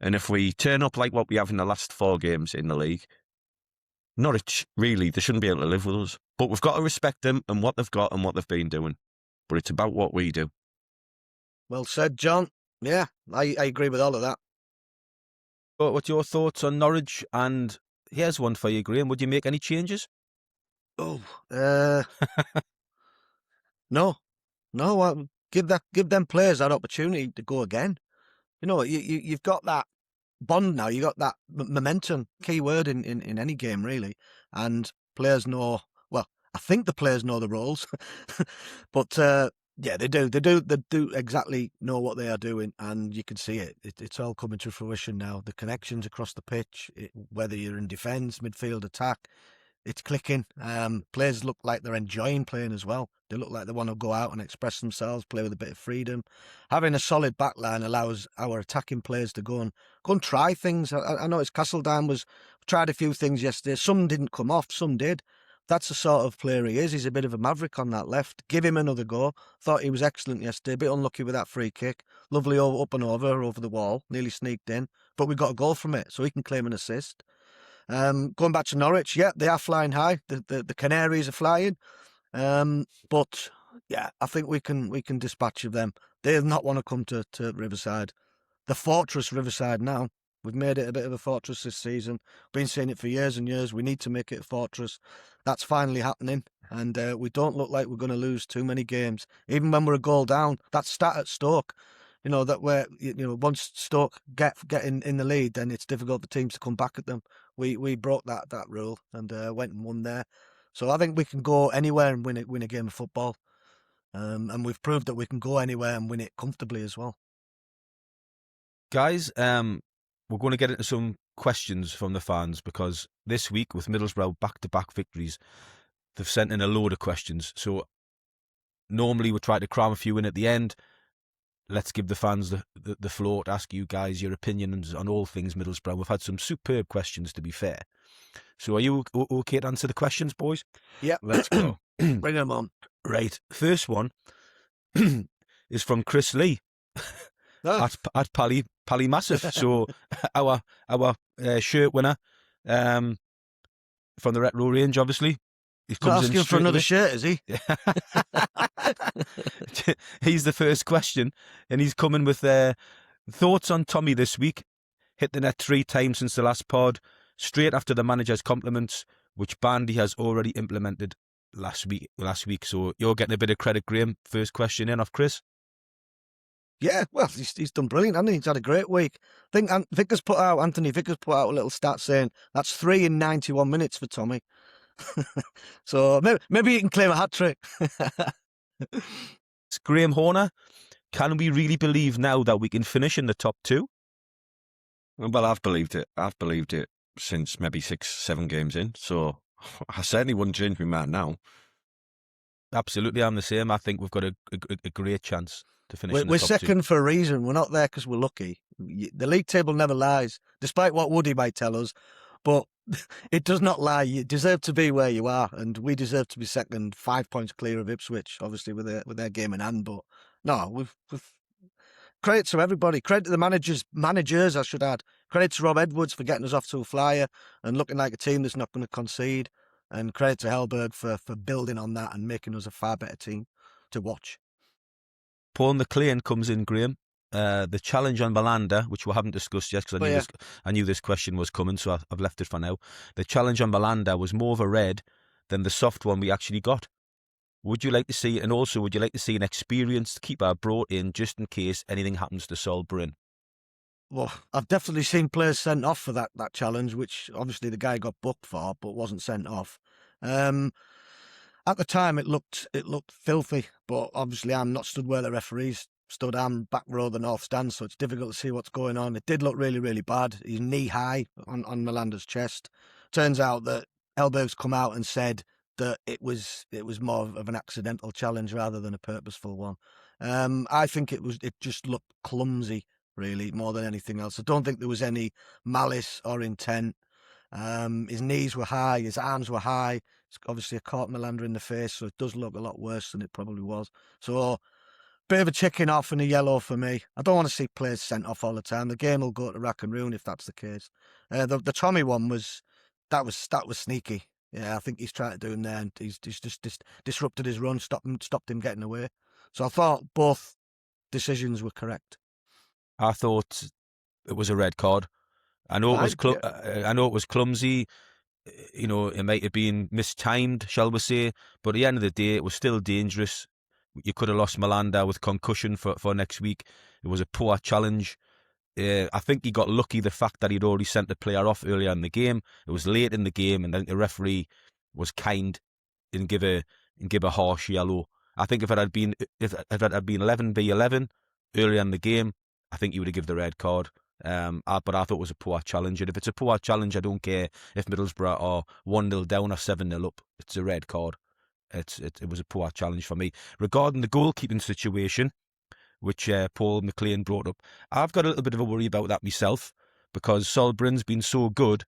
And if we turn up like what we have in the last 4 games in the league, Norwich, really, they shouldn't be able to live with us. But we've got to respect them and what they've got and what they've been doing. But it's about what we do. Well said, John. Yeah, I agree with all of that. What's your thoughts on Norwich? And here's one for you, Graham. Would you make any changes? Oh, no. Give them players that opportunity to go again. You know, you've got that bond now. You got that momentum. Key word in any game, really. And players know. Well, I think the players know the roles, but yeah, they do. They do exactly know what they are doing, and you can see it. It's all coming to fruition now. The connections across the pitch, whether you're in defence, midfield, attack. It's clicking. Players look like they're enjoying playing as well. They look like they want to go out and express themselves, play with a bit of freedom. Having a solid backline allows our attacking players to go and try things. I noticed Castledine tried a few things yesterday. Some didn't come off, some did. That's the sort of player he is. He's a bit of a maverick on that left. Give him another go. Thought he was excellent yesterday. A bit unlucky with that free kick. Lovely up and over the wall. Nearly sneaked in. But we got a goal from it, so he can claim an assist. Going back to Norwich, yeah, they are flying high. The Canaries are flying. But yeah, I think we can dispatch of them. They not want to come to Riverside. The fortress Riverside now. We've made it a bit of a fortress this season. Been saying it for years and years. We need to make it a fortress. That's finally happening. And we don't look like we're going to lose too many games. Even when we're a goal down, that stat at Stoke, you know, that once Stoke get in the lead, then it's difficult for teams to come back at them. We broke that rule and went and won there. So I think we can go anywhere and win a game of football. And we've proved that we can go anywhere and win it comfortably as well. Guys, we're going to get into some questions from the fans because this week with Middlesbrough back-to-back victories, they've sent in a load of questions. So normally we try to cram a few in at the end. Let's give the fans the floor to ask you guys your opinions on all things Middlesbrough. We've had some superb questions, to be fair. So are you okay to answer the questions, boys? Yeah. Let's go. Bring them on. Right. First one is from Chris Lee at Pally Massive. So our shirt winner from the Retro Range, obviously. He comes asking for another shirt, is he? He's the first question, and he's coming with thoughts on Tommy this week. Hit the net 3 times since the last pod, straight after the manager's compliments, which Bandy has already implemented last week. So you're getting a bit of credit, Graham. First question in off Chris. Yeah, well, he's done brilliant, hasn't he? He's had a great week. I think Anthony Vickers put out a little stat saying that's 3 in 91 minutes for Tommy. So maybe he can claim a hat-trick. It's Graham Horner. Can we really believe now that we can finish in the top 2? Well, I've believed it. I've believed it since maybe 6-7 games in. So I certainly wouldn't change my mind now. Absolutely, I'm the same. I think we've got a great chance to finish in the We're top second 2. for a reason. We're not there because we're lucky. The league table never lies, despite what Woody might tell us. But it does not lie. You deserve to be where you are, and we deserve to be second, 5 points clear of Ipswich, obviously with their game in hand. But no, we've credit to everybody. Credit to the managers, I should add. Credit to Rob Edwards for getting us off to a flyer and looking like a team that's not going to concede. And credit to Hellberg for building on that and making us a far better team to watch. Paul McLean comes in, Graham. The challenge on Malander, which we haven't discussed yet because I knew this question was coming, so I've left it for now. The challenge on Malander was more of a red than the soft one we actually got. Would you like to see an experienced keeper brought in just in case anything happens to Sol Bryn? Well, I've definitely seen players sent off for that challenge, which obviously the guy got booked for, but wasn't sent off. At the time, it looked filthy, but obviously I'm not stood where the referees stood. I'm back row the north stand, so it's difficult to see what's going on. It did look really, really bad. He's knee high on Melander's chest. Turns out that Hellberg's come out and said that it was more of an accidental challenge rather than a purposeful one. I think it just looked clumsy, really, more than anything else. I don't think there was any malice or intent. His knees were high, his arms were high. It's obviously a caught Melander in the face, so it does look a lot worse than it probably was. So, bit of a checking off and a yellow for me. I don't want to see players sent off all the time. The game will go to rack and ruin if that's the case. The Tommy one was sneaky. Yeah, I think he's trying to do him there, and he's just disrupted his run, stopped him getting away. So I thought both decisions were correct. I thought it was a red card. I know it was clumsy. it might have been mistimed, shall we say, but at the end of the day, it was still dangerous. You could have lost Malanda with concussion for next week. It was a poor challenge. I think he got lucky the fact that he'd already sent the player off earlier in the game. It was late in the game, and I think the referee was kind and give a harsh yellow. I think if it had been 11v11 earlier in the game, I think he would have given the red card. But I thought it was a poor challenge, and if it's a poor challenge, I don't care if Middlesbrough are 1-0 down or 7-0 up. It's a red card. It was a poor challenge for me. Regarding the goalkeeping situation, which Paul McLean brought up, I've got a little bit of a worry about that myself, because Sol Bryn's been so good.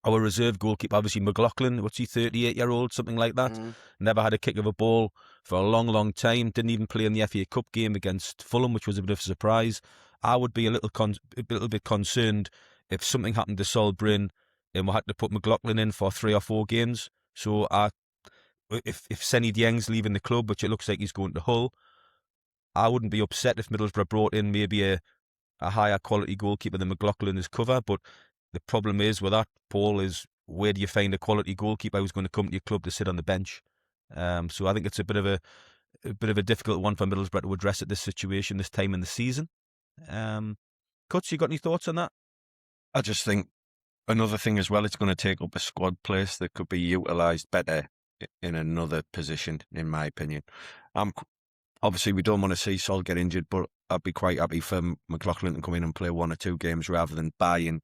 Our reserve goalkeeper, obviously McLaughlin, what's he, 38-year-old, something like that, never had a kick of a ball for a long, long time, didn't even play in the FA Cup game against Fulham, which was a bit of a surprise. I would be a little bit concerned if something happened to Sol Bryn and we had to put McLaughlin in for 3 or 4 games. So if Senny Dieng's leaving the club, which it looks like he's going to Hull, I wouldn't be upset if Middlesbrough brought in maybe a higher quality goalkeeper than McLaughlin as cover. But the problem is with that, Paul, is where do you find a quality goalkeeper who's going to come to your club to sit on the bench? So I think it's a bit of a difficult one for Middlesbrough to address at this situation, this time in the season. Cuts, you got any thoughts on that? I just think another thing as well, it's going to take up a squad place that could be utilised better in another position, in my opinion. Obviously, we don't want to see Sol get injured, but I'd be quite happy for McLaughlin to come in and play 1 or 2 games rather than buying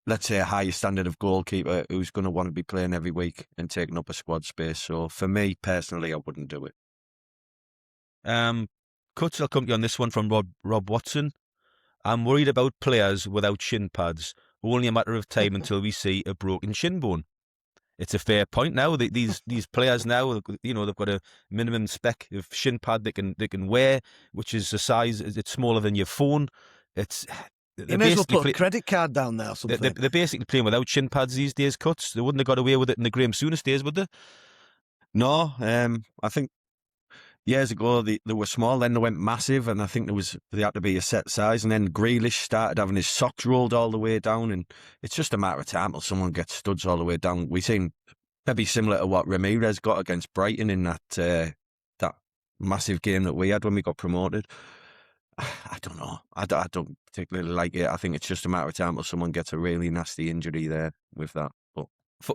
let's say, a higher standard of goalkeeper who's going to want to be playing every week and taking up a squad space. So for me, personally, I wouldn't do it. Cuts, I'll come to you on this one from Rob Watson. I'm worried about players without shin pads. Only a matter of time until we see a broken shin bone. It's a fair point now. These players now, they've got a minimum spec of shin pad they can wear, which is a size, it's smaller than your phone. You may as well put a credit card down there or something. They're basically playing without shin pads these days, Cuts. They wouldn't have got away with it in the Graham Souness days, would they? No, I think years ago they were small, then they went massive, and I think they had to be a set size, and then Grealish started having his socks rolled all the way down, and it's just a matter of time till someone gets studs all the way down. We've seen maybe similar to what Ramirez got against Brighton in that massive game that we had when we got promoted. I don't know. I don't particularly like it. I think it's just a matter of time till someone gets a really nasty injury there with that. But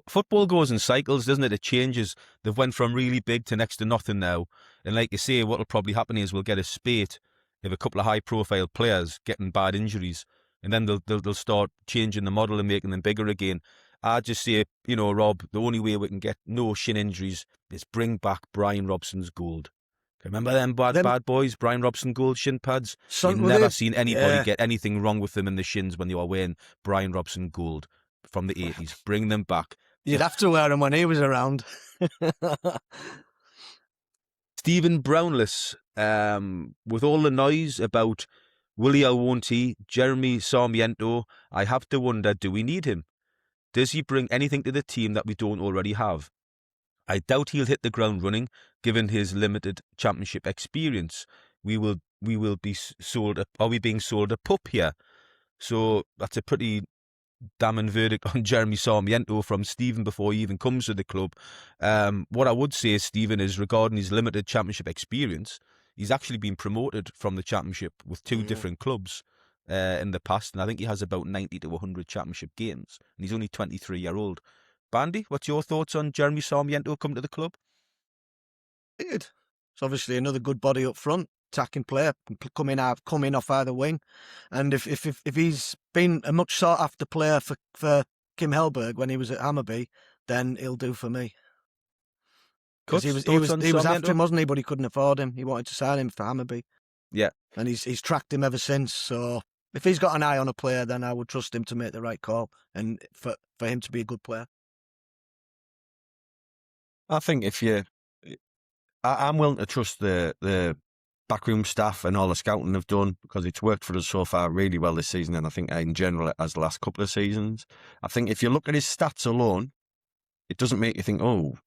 football goes in cycles, doesn't it? It changes. They've went from really big to next to nothing now. And like you say, what will probably happen is we'll get a spate of a couple of high-profile players getting bad injuries, and then they'll start changing the model and making them bigger again. I just say, Rob, the only way we can get no shin injuries is bring back Brian Robson's gold. Remember them bad boys, Brian Robson gold shin pads? You've never seen anybody get anything wrong with them in the shins when they were wearing Brian Robson gold from the 80s. Bring them back. You'd have to wear them when he was around. Stephen Brownless, with all the noise about will he or won't he, Jeremy Sarmiento, I have to wonder, do we need him? Does he bring anything to the team that we don't already have? I doubt he'll hit the ground running, given his limited championship experience. We will be sold. Are we being sold a pup here? So that's a pretty damning verdict on Jeremy Sarmiento from Stephen before he even comes to the club. What I would say, Stephen, is regarding his limited championship experience, he's actually been promoted from the championship with 2 different clubs in the past, and I think he has about 90 to 100 championship games, and he's only 23-year-old. Bandy, what's your thoughts on Jeremy Sarmiento coming to the club? It's obviously another good body up front, attacking player, come in off either wing, and if he's been a much sought after player for Kim Hellberg when he was at Hammarby, then he'll do for me. Because he was after him, wasn't he? But he couldn't afford him. He wanted to sign him for Hammarby. Yeah, and he's tracked him ever since. So if he's got an eye on a player, then I would trust him to make the right call and for him to be a good player. I think I'm willing to trust the backroom staff and all the scouting have done, because it's worked for us so far really well this season, and I think in general it has the last couple of seasons. I think if you look at his stats alone, it doesn't make you think, oh,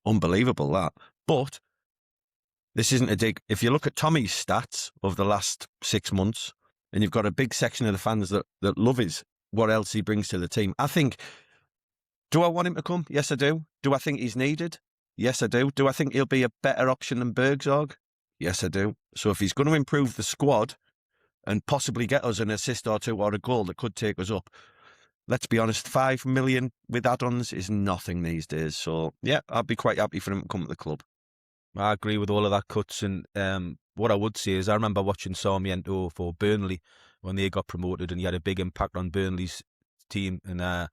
unbelievable that. But this isn't a dig. If you look at Tommy's stats over the last 6 months, and you've got a big section of the fans that love his what else he brings to the team. I think, do I want him to come? Yes, I do. Do I think he's needed? Yes, I do. Do I think he'll be a better option than Bergzorg? Yes, I do. So if he's going to improve the squad and possibly get us an assist or two or a goal that could take us up, let's be honest, 5 million with add-ons is nothing these days. So, yeah, I'd be quite happy for him to come to the club. I agree with all of that, Cuts. And what I would say is I remember watching Sarmiento for Burnley when they got promoted, and he had a big impact on Burnley's team. And I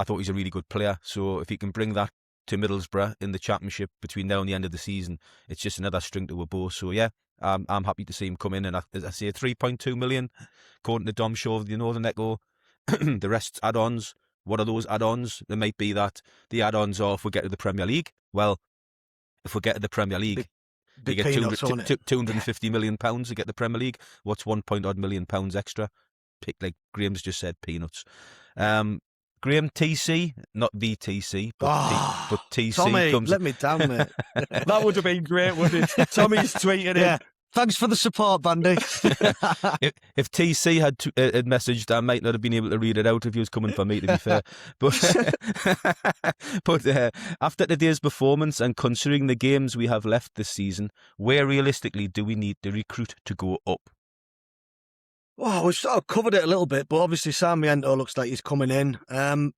thought he's a really good player. So if he can bring that to Middlesbrough in the Championship between now and the end of the season, it's just another string to a bow. So yeah, I'm happy to see him come in. And as I say, 3.2 million, according to Dom Shaw of the Northern Echo. The rest's add-ons. What are those add-ons? There might be that the add-ons are if we get to the Premier League. Well, if we get to the Premier League, you get £250 million to get the Premier League. What's £1 million extra? Like Graham's just said, peanuts. Graham, TC, not the TC, but TC Tommy, comes. let me down, mate. That would have been great, wouldn't it? Tommy's tweeted it. Thanks for the support, Bandy. If TC had messaged, I might not have been able to read it out if he was coming for me, to be fair. But after today's performance and considering the games we have left this season, where realistically do we need to recruit to go up? Well, we've sort of covered it a little bit, but obviously Sarmiento looks like he's coming in.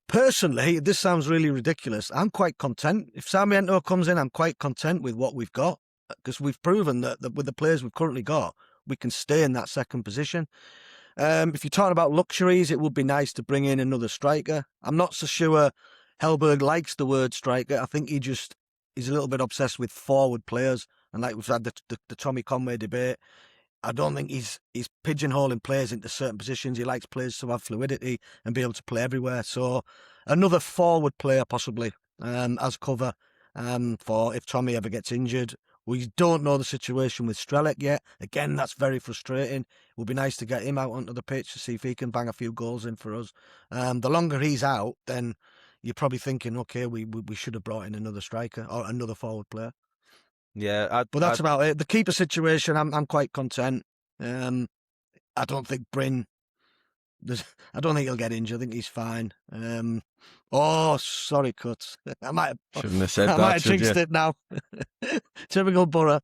Personally, this sounds really ridiculous. I'm quite content. If Sarmiento comes in, I'm quite content with what we've got, because we've proven that with the players we've currently got, we can stay in that second position. If you're talking about luxuries, it would be nice to bring in another striker. I'm not so sure Hellberg likes the word striker. I think he's a little bit obsessed with forward players. And like we've had the Tommy Conway debate, I don't think he's pigeonholing players into certain positions. He likes players to have fluidity and be able to play everywhere. So another forward player possibly as cover for if Tommy ever gets injured. We don't know the situation with Strelec yet. Again, that's very frustrating. It would be nice to get him out onto the pitch to see if he can bang a few goals in for us. The longer he's out, then you're probably thinking, okay, we should have brought in another striker or another forward player. Yeah, but that's about it. The keeper situation, I'm quite content. I don't think Bryn. I don't think he'll get injured. I think he's fine. Oh, sorry, Cuts. I might shouldn't have said that. I might have jinxed it now. Typical Boro.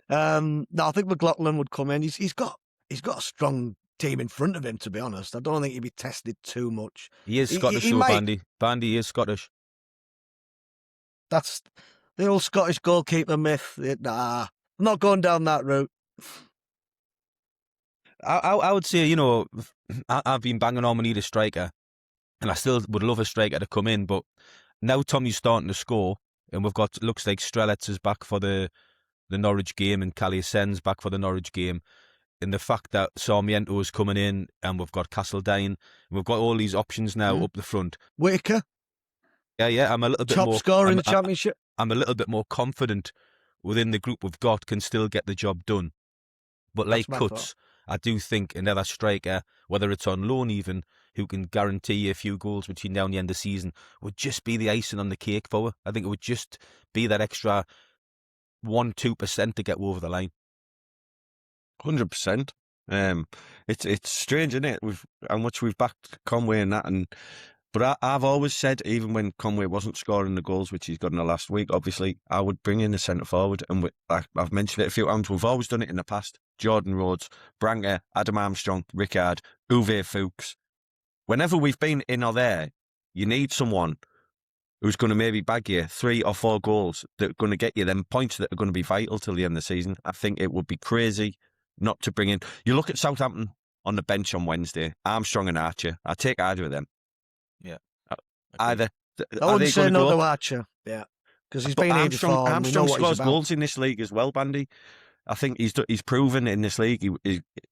No, I think McLaughlin would come in. He's got a strong team in front of him. To be honest, I don't think he'd be tested too much. He is Scottish, though, Bandy. Bandy is Scottish. That's the old Scottish goalkeeper myth. Nah, I'm not going down that route. I would say, I've been banging on we need a striker, and I still would love a striker to come in, but now Tommy's starting to score, and looks like Strelec is back for the Norwich game, and Calliesen's back for the Norwich game, and the fact that Sarmiento is coming in, and we've got Castledine, and we've got all these options now up the front. Whitaker? Yeah, I'm a little bit top more... scorer in the Championship? I'm a little bit more confident within the group we've got can still get the job done. But like Cuts, I do think another striker, whether it's on loan even, who can guarantee a few goals between now and the end of the season, would just be the icing on the cake for her. I think it would just be that extra 1-2% to get over the line. 100%. It's strange, isn't it? How much we've backed Conway and that, but I've always said, even when Conway wasn't scoring the goals, which he's got in the last week, obviously, I would bring in a centre forward, and I've mentioned it a few times. We've always done it in the past. Jordan Rhodes, Branca, Adam Armstrong, Rickard, Uwe Fuchs. Whenever we've been in or there, you need someone who's going to maybe bag you 3 or 4 goals that are going to get you them points that are going to be vital till the end of the season. I think it would be crazy not to bring in. You look at Southampton on the bench on Wednesday, Armstrong and Archer. I take either of them. Yeah. Either. I wouldn't say no to Archer. Yeah. Because he's been here before. Armstrong scores goals in this league as well, Bandy. I think he's proven in this league.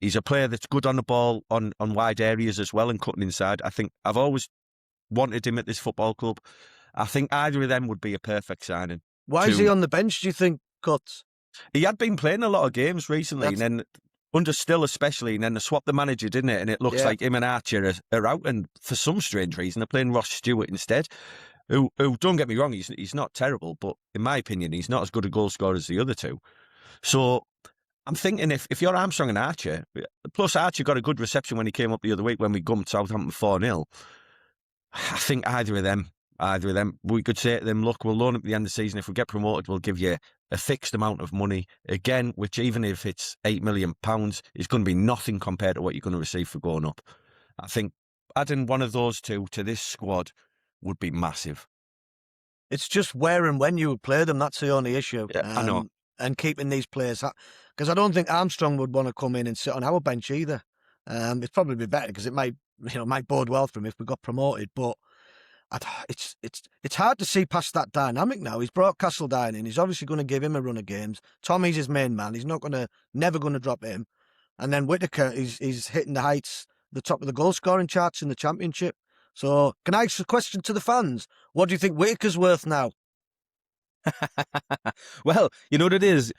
He's a player that's good on the ball, on wide areas as well, and cutting inside. I think I've always wanted him at this football club. I think either of them would be a perfect signing. Why is he on the bench, do you think, Cuts? He had been playing a lot of games recently, and then under Still especially, and then they swapped the manager, didn't it? And it looks like him and Archer are out, and for some strange reason, they're playing Ross Stewart instead, who don't get me wrong, he's not terrible, but in my opinion, he's not as good a goal scorer as the other two. So I'm thinking if you're Armstrong and Archer, plus Archer got a good reception when he came up the other week when we gumped Southampton 4-0. I think either of them, we could say to them, look, we'll loan at the end of the season. If we get promoted, we'll give you a fixed amount of money. Again, which even if it's £8 million, is going to be nothing compared to what you're going to receive for going up. I think adding one of those two to this squad would be massive. It's just where and when you would play them. That's the only issue. Yeah, I know. And keeping these players, because I don't think Armstrong would want to come in and sit on our bench either. It's probably be better because it might bode well for him if we got promoted. But it's hard to see past that dynamic now. He's brought Castledine in. He's obviously going to give him a run of games. Tommy's his main man. He's never going to drop him. And then Whittaker is hitting the heights, the top of the goal scoring charts in the Championship. So can I ask a question to the fans? What do you think Whittaker's worth now? Well, you know what it is?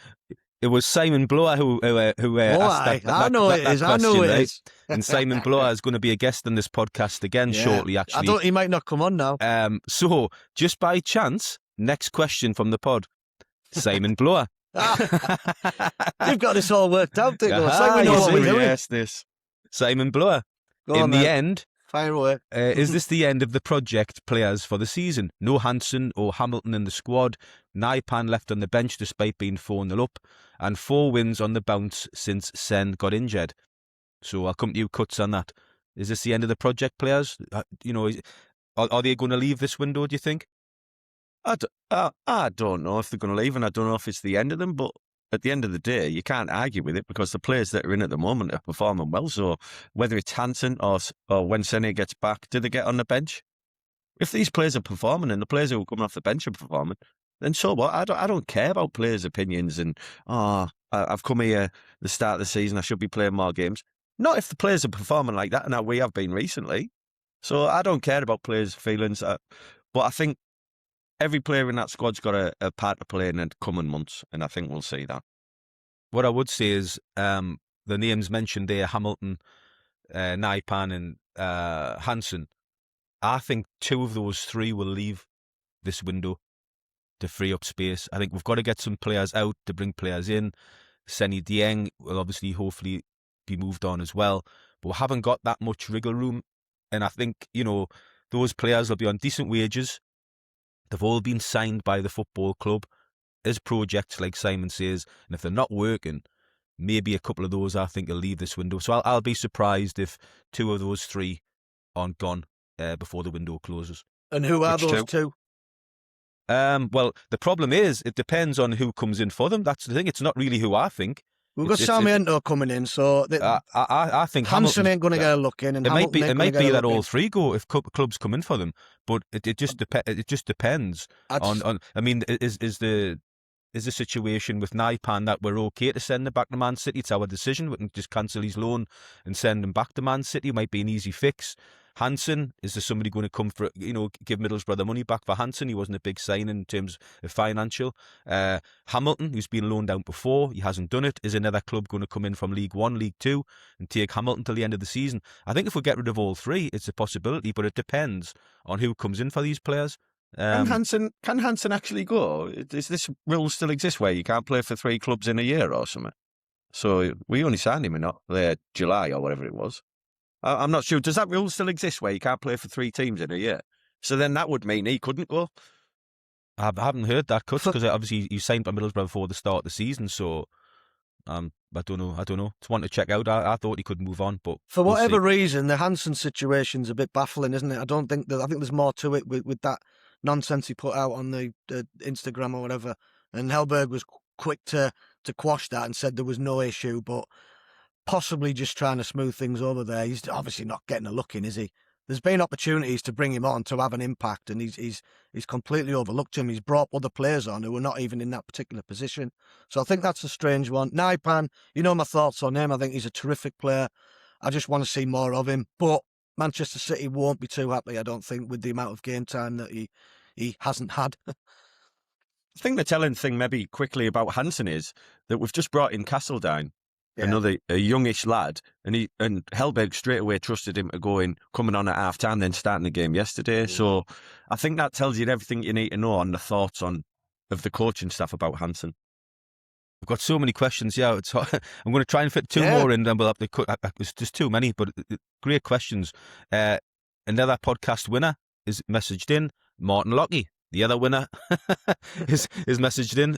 It was Simon Blower who asked that I know it is. I know it is. And Simon Blower is going to be a guest on this podcast again shortly, actually. He might not come on now. So, just by chance, next question from the pod. Simon Blower. You've got this all worked out, Dick. It's like we know what we're doing. Yes, this. Simon Blower. The end, fire away. Is this the end of the project players for the season? No Hansen or Hamilton in the squad. Naipan left on the bench despite being 4-0 up. And 4 wins on the bounce since Sen got injured. So I'll come to you, Cuts, on that. Is this the end of the project players? Are they going to leave this window, do you think? I don't know if they're going to leave, and I don't know if it's the end of them, but at the end of the day, you can't argue with it because the players that are in at the moment are performing well. So whether it's Hansen or when Sene gets back, do they get on the bench? If these players are performing and the players who are coming off the bench are performing, then so what? I don't care about players' opinions and, I've come here the start of the season, I should be playing more games. Not if the players are performing like that, and how we have been recently. So I don't care about players' feelings. But I think every player in that squad's got a part to play in the coming months, and I think we'll see that. What I would say is the names mentioned there, Hamilton, Naipan and Hansen, I think 2 of those 3 will leave this window to free up space. I think we've got to get some players out to bring players in. Seni Dieng will obviously hopefully be moved on as well, but we haven't got that much wriggle room, and I think those players will be on decent wages. They've all been signed by the football club as projects, like Simon says, and if they're not working, maybe a couple of those I think will leave this window. So I'll be surprised if 2 of those 3 aren't gone before the window closes. And who are those 2? Well, the problem is it depends on who comes in for them. That's the thing. It's not really who I think. We've got Sarmiento coming in, so I think Hansen ain't going to get a look in. And it might be that all 3 go if clubs come in for them, but it just depends on. I mean, is the situation with Naipan that we're okay to send him back to Man City? It's our decision. We can just cancel his loan and send him back to Man City. It might be an easy fix. Hansen, is there somebody going to come for, give Middlesbrough the money back for Hansen? He wasn't a big sign in terms of financial. Hamilton, who's been loaned out before, he hasn't done it. Is another club going to come in from League 1, League 2 and take Hamilton till the end of the season? I think if we get rid of all 3, it's a possibility, but it depends on who comes in for these players. Can Hansen actually go? Does this rule still exist where you can't play for 3 clubs in a year or something? So we only signed him in July or whatever it was. I'm not sure. Does that rule still exist where you can't play for 3 teams in a year? So then that would mean he couldn't go. I haven't heard that, Cut, because obviously he signed by Middlesbrough before the start of the season. So I don't know. It's one to check out. I thought he could move on, but for whatever reason, the Hansen situation's a bit baffling, isn't it? I think there's more to it with that nonsense he put out on the Instagram or whatever. And Hellberg was quick to quash that and said there was no issue, but possibly just trying to smooth things over there. He's obviously not getting a look in, is he? There's been opportunities to bring him on to have an impact, and he's completely overlooked him. He's brought other players on who are not even in that particular position. So I think that's a strange one. Naipan, my thoughts on him. I think he's a terrific player. I just want to see more of him. But Manchester City won't be too happy, I don't think, with the amount of game time that he hasn't had. I think the telling thing maybe quickly about Hansen is that we've just brought in Castledine. Yeah. A youngish lad, and Hellberg straight away trusted him to coming on at half time, then starting the game yesterday. Yeah. So I think that tells you everything you need to know on the thoughts of the coaching staff about Hansen. We've got so many questions. Yeah, it's hard. I'm going to try and fit two Yeah. more in, then we'll have to cut. It's just too many, but great questions. Another podcast winner is messaged in. Martin Lockie, the other winner, is messaged in.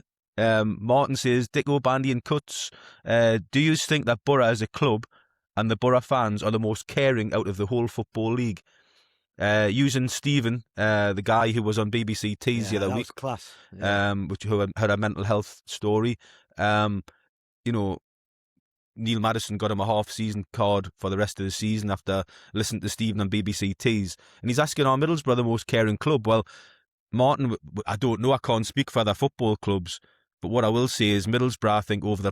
Martin says, Dicko, Bandy and Cuts, do you think that Boro as a club and the Boro fans are the most caring out of the whole Football League? Using Stephen, the guy who was on BBC Tees the other that week, was class. Yeah. who had a mental health story. You know, Neil Maddison got him a half-season card for the rest of the season after listening to Stephen on BBC Tees. And he's asking, are Middlesbrough the most caring club? Well, Martin, I don't know. I can't speak for other football clubs. But what I will say is Middlesbrough, I think, over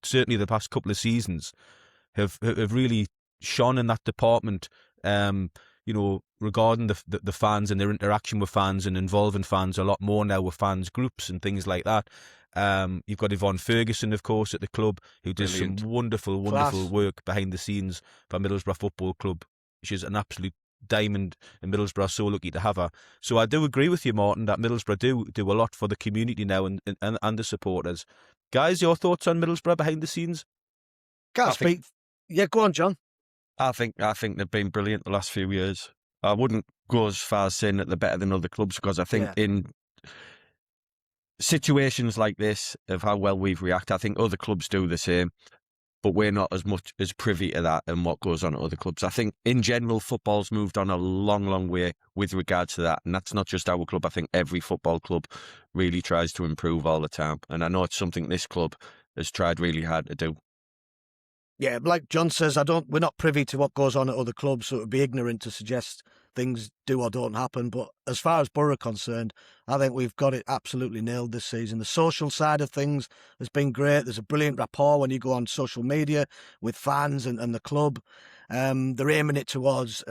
certainly the past couple of seasons, have really shone in that department, regarding the fans and their interaction with fans and involving fans a lot more now with fans groups and things like that. You've got Yvonne Ferguson, of course, at the club, who does some wonderful work behind the scenes for Middlesbrough Football Club. She's an absolute diamond, and Middlesbrough so lucky to have her. So I do agree with you, Martin, that Middlesbrough do a lot for the community now and the supporters. Guys, your thoughts on Middlesbrough behind the scenes? Can't speak. Yeah, go on, John. I think they've been brilliant the last few years. I wouldn't go as far as saying that they're better than other clubs, because I think in situations like this of how well we've reacted, I think other clubs do the same, but we're not as much as privy to that and what goes on at other clubs. I think in general, football's moved on a long, long way with regards to that, and that's not just our club. I think every football club really tries to improve all the time, and I know it's something this club has tried really hard to do. Yeah, like John says, we're not privy to what goes on at other clubs, so it would be ignorant to suggest things do or don't happen. But as far as Boro are concerned, I think we've got it absolutely nailed this season. The social side of things has been great. There's a brilliant rapport when you go on social media with fans and the club. They're aiming it towards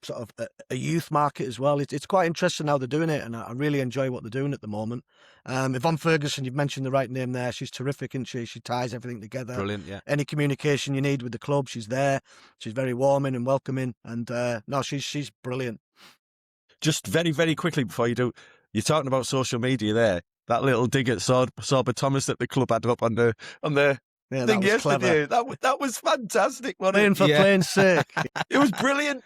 sort of a youth market as well. It's quite interesting how they're doing it, and I really enjoy what they're doing at the moment. Yvonne Ferguson, you've mentioned the right name there. She's terrific, isn't she? She ties everything together. Brilliant, yeah. Any communication you need with the club, she's there. She's very warming and welcoming, and she's brilliant. Just very, very quickly before you do, you're talking about social media there. That little dig at Sorba Thomas that the club had up on the thing yesterday. That was fantastic. Playing for playing sake. It was brilliant.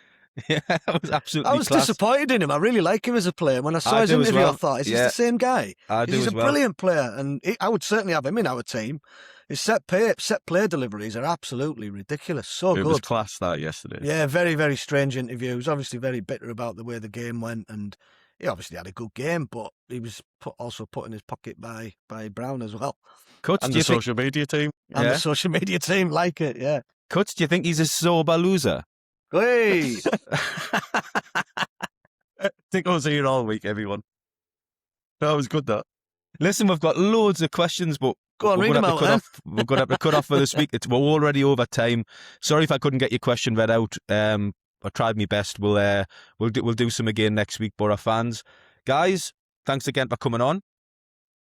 Yeah, that was absolutely I was class. disappointed in him. I really like him as a player. When I saw his interview, I thought, is this the same guy? He's a brilliant player, and I would certainly have him in our team. His set play deliveries are absolutely ridiculous. So good. It was class that yesterday. Yeah, very, very strange interview. He was obviously very bitter about the way the game went, and he obviously had a good game, but he was also put in his pocket by Brown as well. Cuts, and the social media team. And the social media team like it, yeah. Cuts, do you think he's a sober loser? Hey! I think I was here all week, everyone. That was good, that. Listen, we've got loads of questions, but go on, read them out, we're going to have to cut off for this week. We're already over time. Sorry if I couldn't get your question read out. I tried my best. We'll do some again next week, Boro fans. Guys, thanks again for coming on.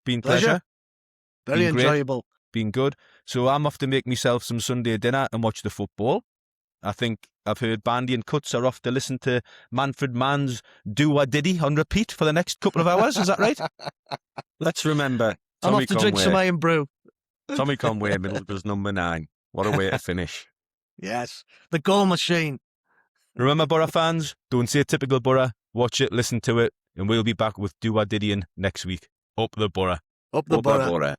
Been pleasure. Very enjoyable. Been good. So I'm off to make myself some Sunday dinner and watch the football. I think I've heard Bandy and Cuts are off to listen to Manfred Mann's Do a Diddy on repeat for the next couple of hours. Is that right? Let's remember. I'm off to drink some iron brew. Tommy Conway, Middlesbrough's number 9. What a way to finish. Yes. The goal machine. Remember, Boro fans, don't say typical Boro. Watch it, listen to it, and we'll be back with Do a Diddy next week. Up the Boro. Up the Boro.